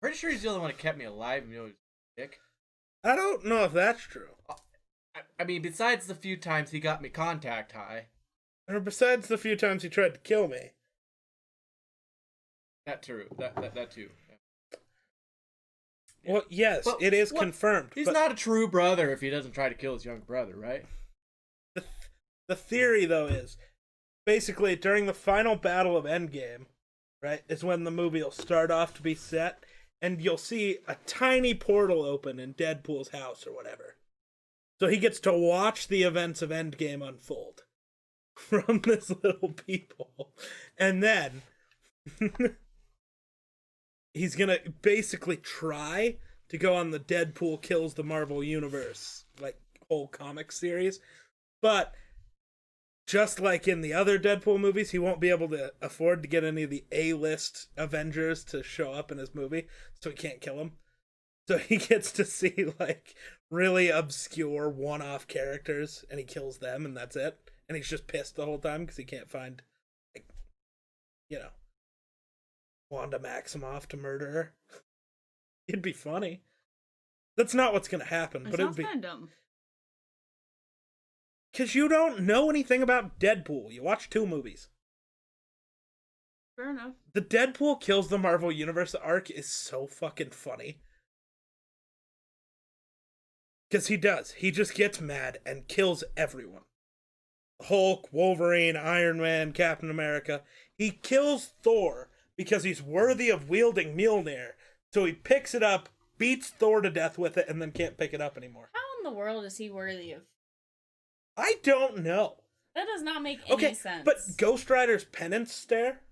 Pretty sure he's the only one that kept me alive, you know, he's dick. I don't know if that's true. I mean, besides the few times he got me contact high. Or besides the few times he tried to kill me. That true. That too. Yeah. Well, yes, but it is confirmed. He's not a true brother if he doesn't try to kill his younger brother, right? The theory, though, is basically during the final battle of Endgame, right, is when the movie will start off to be set, and you'll see a tiny portal open in Deadpool's house or whatever. So he gets to watch the events of Endgame unfold from this little peephole. And then he's gonna basically try to go on the Deadpool Kills the Marvel Universe, like, whole comic series. But just like in the other Deadpool movies, he won't be able to afford to get any of the A-list Avengers to show up in his movie, so he can't kill them. So he gets to see, like, really obscure one-off characters, and he kills them, and that's it. And he's just pissed the whole time because he can't find, like, you know, Wanda Maximoff to murder her. It'd be funny. That's not what's going to happen, but it'd be kind of dumb. Because you don't know anything about Deadpool. You watch 2 movies. Fair enough. The Deadpool Kills the Marvel Universe arc is so fucking funny. Because he does. He just gets mad and kills everyone. Hulk, Wolverine, Iron Man, Captain America. He kills Thor because he's worthy of wielding Mjolnir. So he picks it up, beats Thor to death with it, and then can't pick it up anymore. How in the world is he worthy of... I don't know. That does not make any sense. But Ghost Rider's penance stare?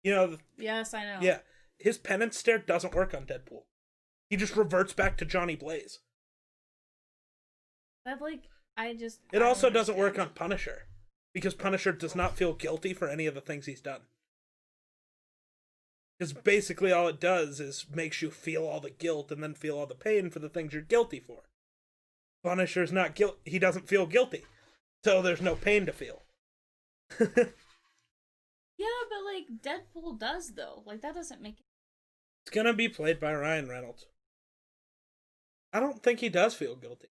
You know... Yes, I know. Yeah. His penance stare doesn't work on Deadpool. He just reverts back to Johnny Blaze. That, like, It also doesn't work on Punisher. Because Punisher does not feel guilty for any of the things he's done. Because basically all it does is makes you feel all the guilt and then feel all the pain for the things you're guilty for. Punisher's not guilt. He doesn't feel guilty. So there's no pain to feel. Yeah, but like Deadpool does though. Like that doesn't make it. It's gonna be played by Ryan Reynolds. I don't think he does feel guilty.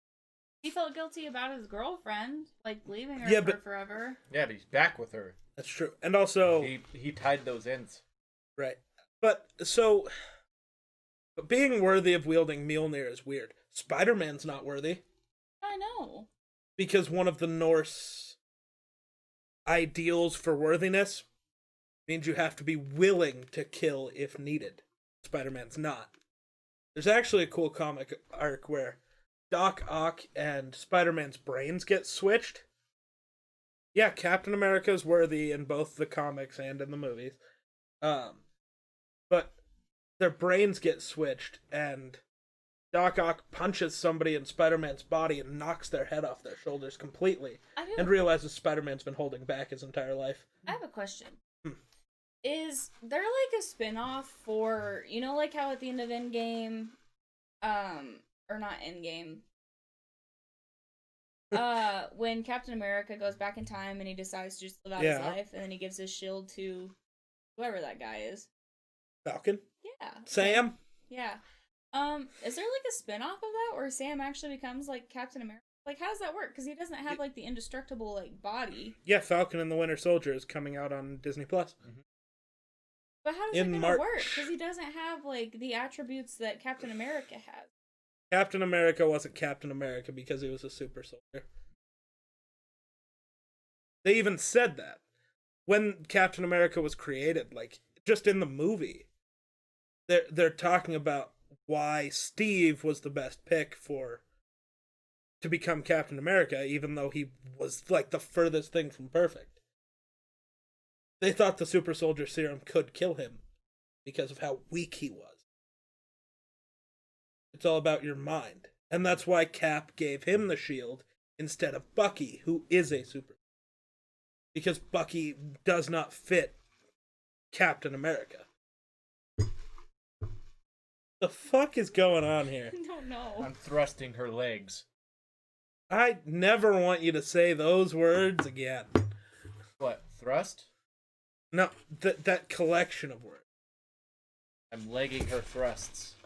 He felt guilty about his girlfriend, like leaving her for forever. Yeah, but he's back with her. That's true. And also he tied those ends. Right. But being worthy of wielding Mjolnir is weird. Spider-Man's not worthy. I know. Because one of the Norse ideals for worthiness means you have to be willing to kill if needed. Spider-Man's not. There's actually a cool comic arc where Doc Ock and Spider-Man's brains get switched. Yeah, Captain America's worthy in both the comics and in the movies. But their brains get switched, and Doc Ock punches somebody in Spider-Man's body and knocks their head off their shoulders completely, and realizes Spider-Man's been holding back his entire life. I have a question. Is there like a spin-off for, you know, like how at the end of Endgame, or not Endgame, when Captain America goes back in time and he decides to just live out his life, and then he gives his shield to whoever that guy is. Falcon? Yeah. Sam? Yeah. Is there like a spin-off of that where Sam actually becomes like Captain America? Like, how does that work? Because he doesn't have like the indestructible like body. Yeah, Falcon and the Winter Soldier is coming out on Disney Plus. Mm-hmm. But how does it gonna work? Because he doesn't have like the attributes that Captain America has. Captain America wasn't Captain America because he was a super soldier. They even said that when Captain America was created, like just in the movie. They're talking about why Steve was the best pick to become Captain America, even though he was like the furthest thing from perfect. They thought the super soldier serum could kill him because of how weak he was. It's all about your mind. And that's why Cap gave him the shield instead of Bucky, who is a super. Because Bucky does not fit Captain America. The fuck is going on here? I don't know. I'm thrusting her legs. I never want you to say those words again. What, thrust? No, that collection of words. I'm legging her thrusts.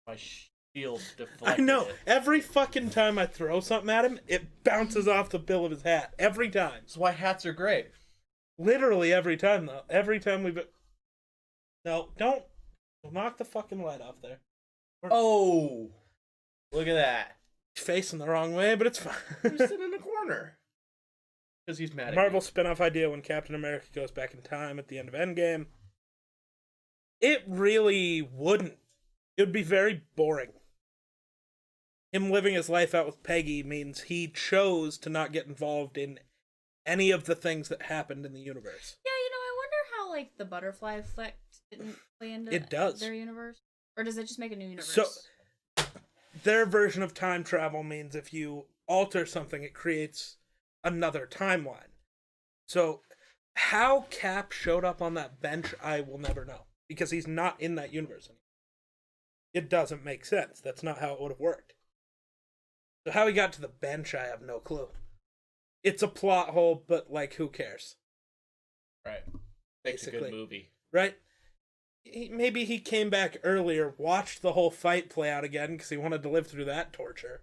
My shield deflected. I know. Every fucking time I throw something at him, it bounces off the bill of his hat. Every time. That's why hats are great. Literally every time, though. Every time we've... No, don't knock the fucking light off there. Oh! Look at that. He's facing the wrong way, but it's fine. He's sitting in the corner. Because he's mad at Marvel me. spin-off idea when Captain America goes back in time at the end of Endgame. It really wouldn't. It would be very boring. Him living his life out with Peggy means he chose to not get involved in any of the things that happened in the universe. Yeah, you know, I wonder how like the butterfly effect didn't play into their universe, or does it just make a new universe? So their version of time travel means if you alter something, it creates another timeline. So how Cap showed up on that bench, I will never know, because he's not in that universe anymore. It doesn't make sense. That's not how it would have worked. So how he got to the bench, I have no clue. It's a plot hole, but like, who cares? Right. Makes a good movie. Right? Maybe he came back earlier, watched the whole fight play out again because he wanted to live through that torture,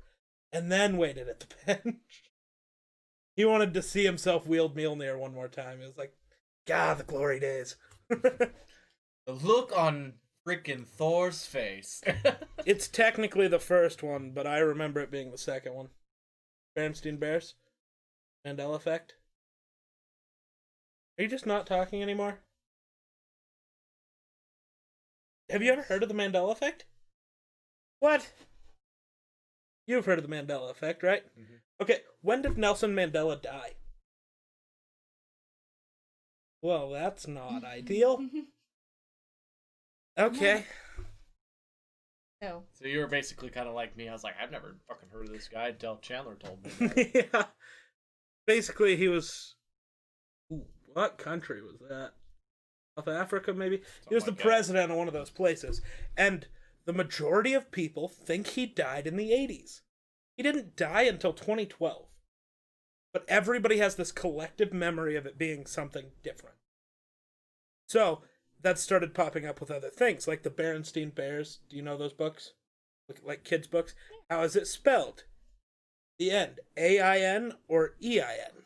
and then waited at the bench. He wanted to see himself wield Mjolnir one more time. He was like, God, the glory days. The look on freaking Thor's face. It's technically the first one, but I remember it being the second one. Bernstein Bears? Mandela Effect? Are you just not talking anymore? Have you ever heard of the Mandela Effect? What? You've heard of the Mandela Effect, right? Mm-hmm. Okay, when did Nelson Mandela die? Well, that's not ideal. Okay. No. So you were basically kind of like me. I was like, I've never fucking heard of this guy until Chandler told me. Yeah. Basically, he was... Ooh, what country was that? South Africa, maybe. He was the like president of one of those places. And the majority of people think he died in the 80s. He didn't die until 2012. But everybody has this collective memory of it being something different. So, that started popping up with other things, like the Berenstain Bears. Do you know those books? Like kids' books? How is it spelled? The end. A-I-N or E-I-N?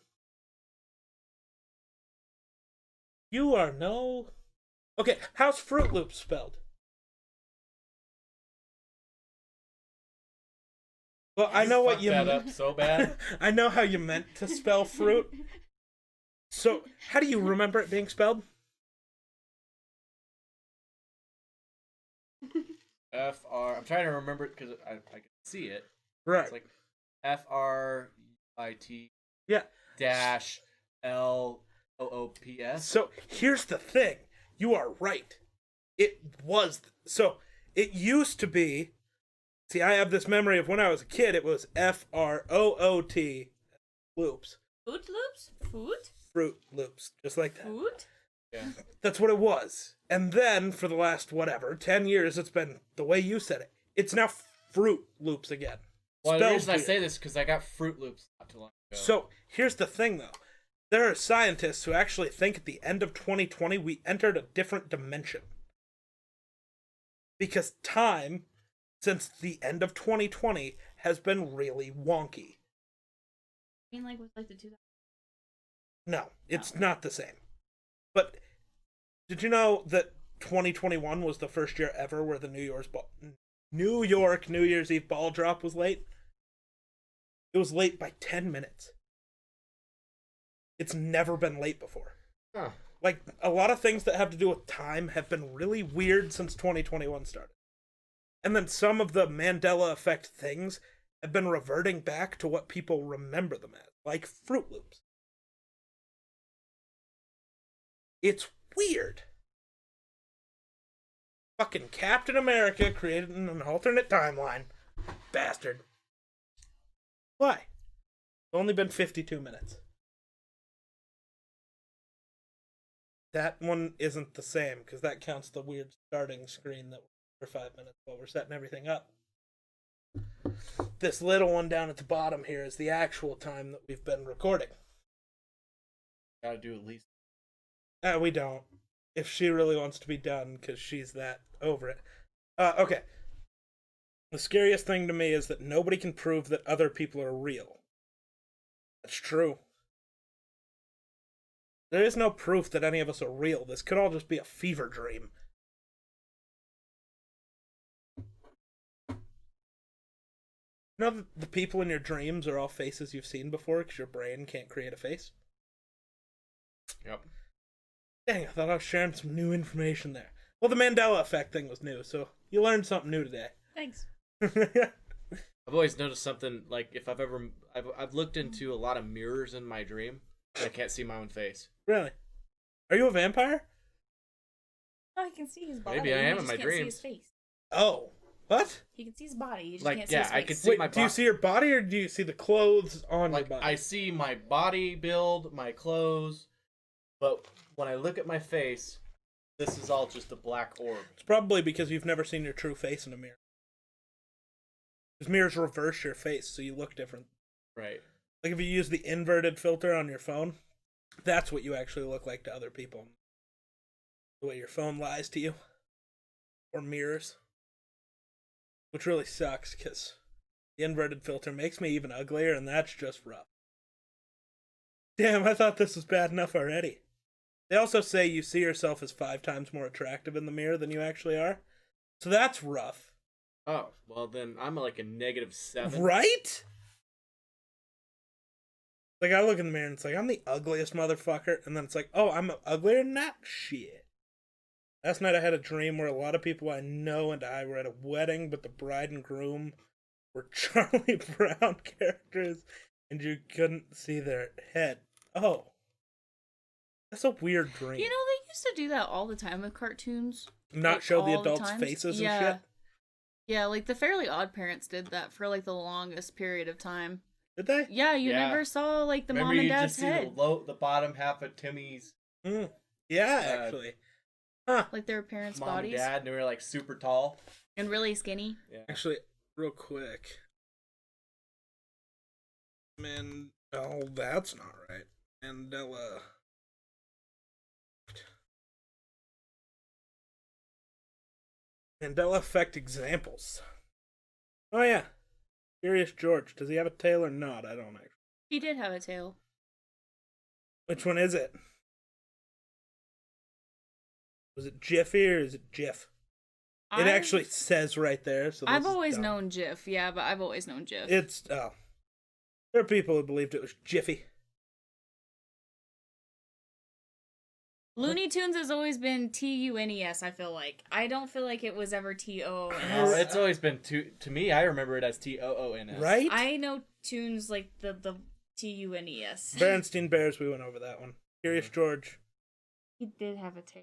You are no... Okay, how's Fruit Loops spelled? Well, I know what you that up so bad. I know how you meant to spell fruit. So, how do you remember it being spelled? F-R... I'm trying to remember it because I can see it. Right. It's like F-R-I-T... Yeah. Dash L-O-O-P-S. So, here's the thing. You are right. It was... So, it used to be... See, I have this memory of when I was a kid, it was F-R-O-O-T loops. Fruit Loops? Food? Fruit Loops. Just like that. Food? Yeah. That's what it was. And then, for the last, 10 years, it's been the way you said it. It's now Fruit Loops again. Well, the Spelled reason I weird. say this is because I got Fruit Loops not too long ago. So, here's the thing, though. There are scientists who actually think at the end of 2020, we entered a different dimension. Because time, since the end of 2020, has been really wonky. I mean, like, with, like, the 2000... No, it's not the same. But, did you know that 2021 was the first year ever where the New York New Year's Eve ball drop was late? It was late by 10 minutes. It's never been late before. Huh. Like, a lot of things that have to do with time have been really weird since 2021 started. And then some of the Mandela effect things have been reverting back to what people remember them as, like Fruit Loops. It's weird. Fucking Captain America created an alternate timeline. Bastard. Why? It's only been 52 minutes. That one isn't the same, because that counts the weird starting screen that for 5 minutes while we're setting everything up. This little one down at the bottom here is the actual time that we've been recording. Gotta do at least. We don't. If she really wants to be done, because she's that over it. Okay. The scariest thing to me is that nobody can prove that other people are real. That's true. There is no proof that any of us are real. This could all just be a fever dream. You know the people in your dreams are all faces you've seen before because your brain can't create a face? Yep. Dang, I thought I was sharing some new information there. Well, the Mandela effect thing was new, so you learned something new today. Thanks. I've always noticed something, like, if I've looked into a lot of mirrors in my dream, and I can't see my own face. Really? Are you a vampire? Oh, he can see his body. Maybe I am He in just my can't see dreams. his face. Oh. What? He can see his body. He just Like, can't see yeah, his face. I could see Wait, my do you see your body or do you see the clothes on Like, your body? I see my body build, my clothes, but when I look at my face, this is all just a black orb. It's probably because you've never seen your true face in a mirror. Because mirrors reverse your face, so you look different. Right. Like if you use the inverted filter on your phone, that's what you actually look like to other people. The way your phone lies to you. Or mirrors. Which really sucks, because the inverted filter makes me even uglier, and that's just rough. Damn, I thought this was bad enough already. They also say you see yourself as 5 times more attractive in the mirror than you actually are. So that's rough. Oh, well then I'm like a -7. Right? Like, I look in the mirror and it's like, I'm the ugliest motherfucker. And then it's like, oh, I'm uglier than that? Shit. Last night I had a dream where a lot of people I know and I were at a wedding, but the bride and groom were Charlie Brown characters, and you couldn't see their head. Oh. That's a weird dream. You know, they used to do that all the time with cartoons. Not like, show the all adults' times. faces Yeah. and shit? Yeah, like the Fairly Odd Parents did that for like the longest period of time. Did they? Yeah, you Yeah. never saw like the Remember mom and you dad's just see head. the bottom half of Timmy's. Yeah, actually. Huh. Like their parents' Mom bodies. and dad, and they were like super tall. And really skinny. Yeah. Actually, real quick. Oh, that's not right. Mandela effect examples. Oh yeah. Curious George. Does he have a tail or not? I don't know. He did have a tail. Which one is it? Was it Jiffy or is it Jif? It actually says right there. So I've always known Jif, yeah, but I've always known Jif. There are people who believed it was Jiffy. Looney Tunes has always been Tunes, I feel like. I don't feel like it was ever Toons. No, it's always been to me. I remember it as Toons. Right? I know Tunes like the Tunes. Berenstain Bears, we went over that one. Curious George. He did have a tail.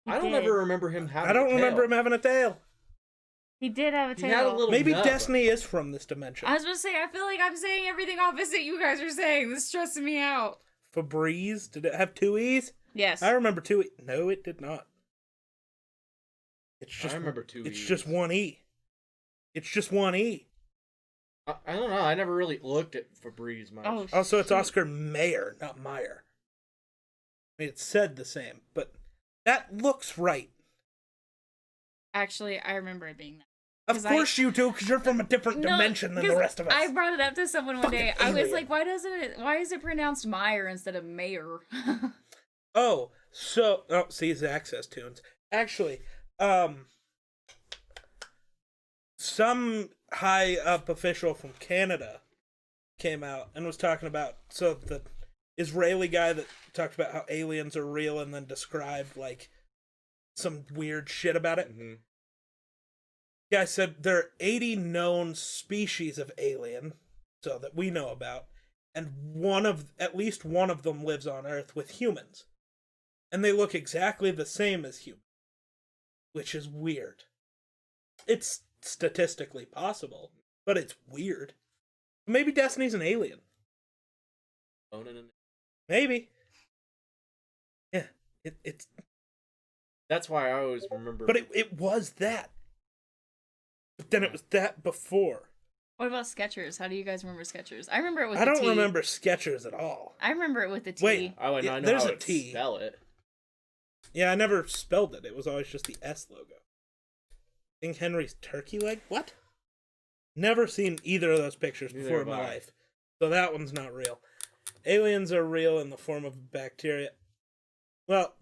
I don't ever remember him having. I don't a tail. remember him having a tail. He did have a tail. He had a little Maybe nub. Destiny is from this dimension. I was gonna say, I feel like I'm saying everything opposite you guys are saying. This is stressing me out. Febreze, did it have two E's? Yes. I remember two E. No, it did not. I remember two It's E's. just one E. It's just one E. I don't know. I never really looked at Febreze much. Oh, Also, it's shoot. Oscar Mayer, not Meyer. I mean, it said the same, but that looks right. Actually, I remember it being that. Of course you do, because you're from a different dimension than the 'cause rest of us. I brought it up to someone one day. Fucking I was alien. like, why is it pronounced Meyer instead of Mayer? See, Zach says tunes. Actually, some high up official from Canada came out and was talking about, so the Israeli guy that talked about how aliens are real and then described like some weird shit about it. Mm-hmm. Guy said there are 80 known species of alien, so that we know about, and at least one of them lives on Earth with humans. And they look exactly the same as humans, which is weird. It's statistically possible, but it's weird. Maybe Destiny's an alien. Maybe. Yeah, it's. That's why I always remember. But it was that. But then it was that before. What about Skechers? How do you guys remember Skechers? I remember it with I the don't T. remember Skechers at all. I remember it with the T. Wait. I know there's how a to T. spell it. Yeah, I never spelled it. It was always just the S logo. King Henry's turkey leg? What? Never seen either of those pictures before in my life. So that one's not real. Aliens are real in the form of bacteria. Well,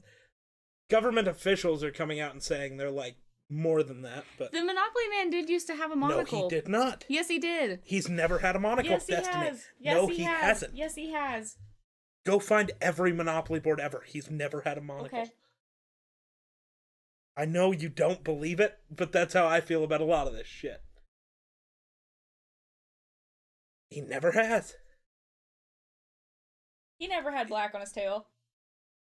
government officials are coming out and saying they're like more than that, but The Monopoly Man did used to have a monocle. no, he did not. Yes, he did. He's never had a monocle. Yes, he Destiny. has. Yes, No, he has. hasn't. Yes, he has. Go find every Monopoly board ever. He's never had a monocle. Okay. I know you don't believe it, but that's how I feel about a lot of this shit. He never has. He never had black on his tail.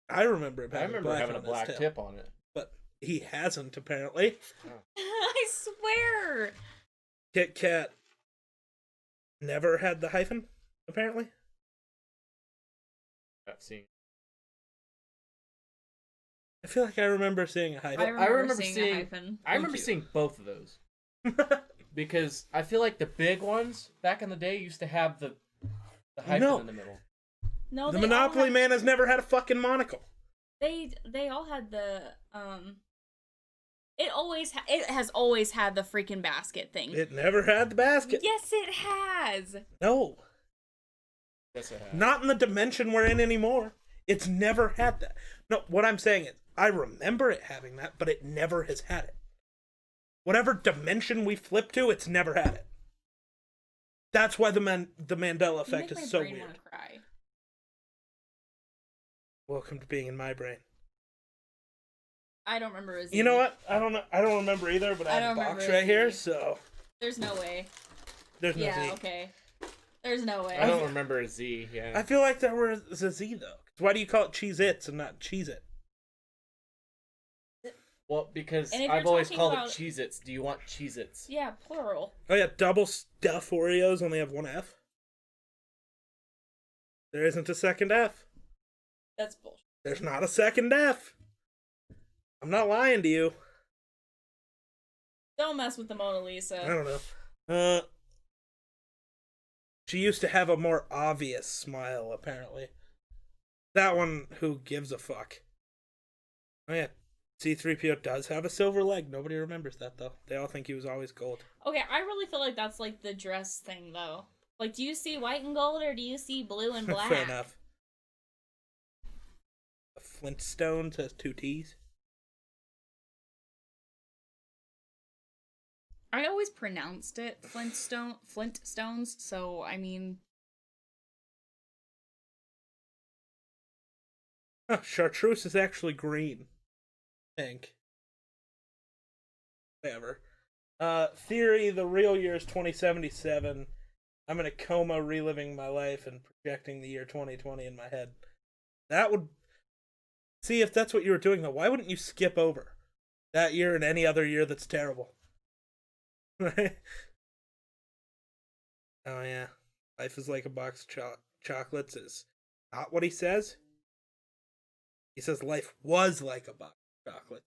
I remember him I having remember black having a on his black tail, tip on it. but he hasn't apparently. I swear. Kit Kat never had the hyphen, apparently. I've seen. I feel like I remember seeing a hyphen. I remember seeing a hyphen. I remember seeing both of those because I feel like the big ones back in the day used to have the hyphen No. in the middle. No, The they all Monopoly had- Man has never had a fucking monocle. They all had the It has always had the freaking basket thing. It never had the basket. Yes, it has. No. Yes, it has. Not in the dimension we're in anymore. It's never had that. No, what I'm saying is, I remember it having that, but it never has had it. Whatever dimension we flip to, it's never had it. That's why the Mandela effect is so brain weird. wanna cry. Welcome to being in my brain. I don't remember a Z. You know what? I don't know. I don't remember either, but I have a don't box remember right a here, Z. so There's no way. there's no Yeah, Z. okay. There's no way. I don't remember a Z. Yeah. I feel like there was a Z though. Why do you call it Cheez-Its and not Cheez-It? Well, because And if I've you're always talking called about- it Cheez-Its. Do you want Cheez-Its? Yeah, plural. Oh yeah, double stuff Oreos only have one F. There isn't a second F. That's bullshit. There's not a second F. I'm not lying to you. Don't mess with the Mona Lisa. I don't know. She used to have a more obvious smile, apparently. That one, who gives a fuck? Oh yeah, C-3PO does have a silver leg. Nobody remembers that, though. They all think he was always gold. Okay, I really feel like that's like the dress thing, though. Like, do you see white and gold, or do you see blue and black? Fair enough. The Flintstones has 2 T's. I always pronounced it Flintstones, so, I mean... Huh, chartreuse is actually green. Pink. Whatever. Theory, the real year is 2077. I'm in a coma reliving my life and projecting the year 2020 in my head. That would... See, if that's what you were doing, though, why wouldn't you skip over that year and any other year that's terrible? Right? Oh, yeah. Life is like a box of chocolates is not what he says. He says life was like a box of chocolates.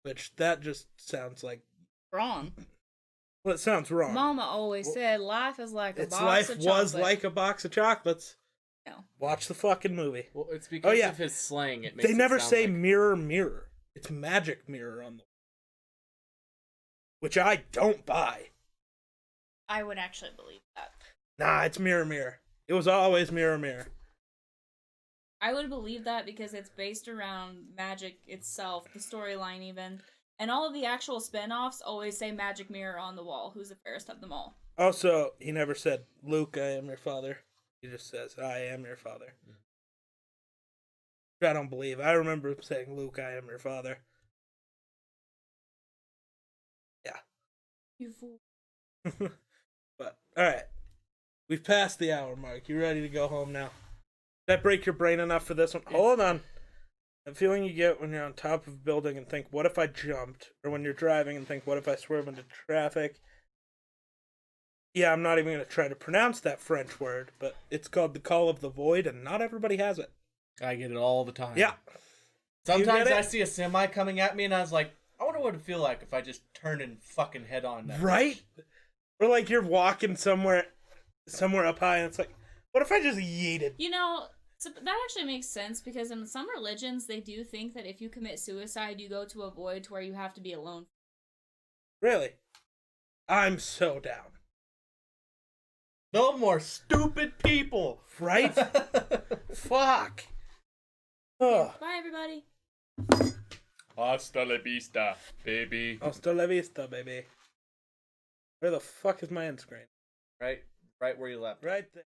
Which, that just sounds like... Wrong. Well, it sounds wrong. Mama always said life is like a box of life chocolates. was like a box of chocolates. No. Watch the fucking movie. Well, it's because of his slang. It makes they never it sound say like... mirror, mirror. It's magic mirror on the... Which I don't buy. I would actually believe that. Nah, it's mirror, mirror. It was always mirror, mirror. I would believe that because it's based around magic itself, the storyline even. And all of the actual spin-offs always say magic mirror on the wall. Who's the fairest of them all? Also, he never said, Luke, I am your father. He just says, I am your father. I don't believe. I remember him saying, Luke, I am your father. Yeah. You fool. But, alright. We've passed the hour mark. You ready to go home now? Did that break your brain enough for this one? Hold on. The feeling you get when you're on top of a building and think, what if I jumped? Or when you're driving and think, what if I swerve into traffic? Yeah, I'm not even going to try to pronounce that French word, but it's called the call of the void, and not everybody has it. I get it all the time. Yeah. Sometimes I see a semi coming at me, and I was like, I wonder what it'd feel like if I just turned and fucking head on that. Right? Bitch. Or like you're walking somewhere up high, and it's like, what if I just yeeted? You know, so that actually makes sense because in some religions, they do think that if you commit suicide, you go to a void to where you have to be alone. Really? I'm so down. No more stupid people. Right? Fuck. Oh. Bye, everybody. Hasta la vista, baby. Hasta la vista, baby. Where the fuck is my end screen? Right where you left. Right there.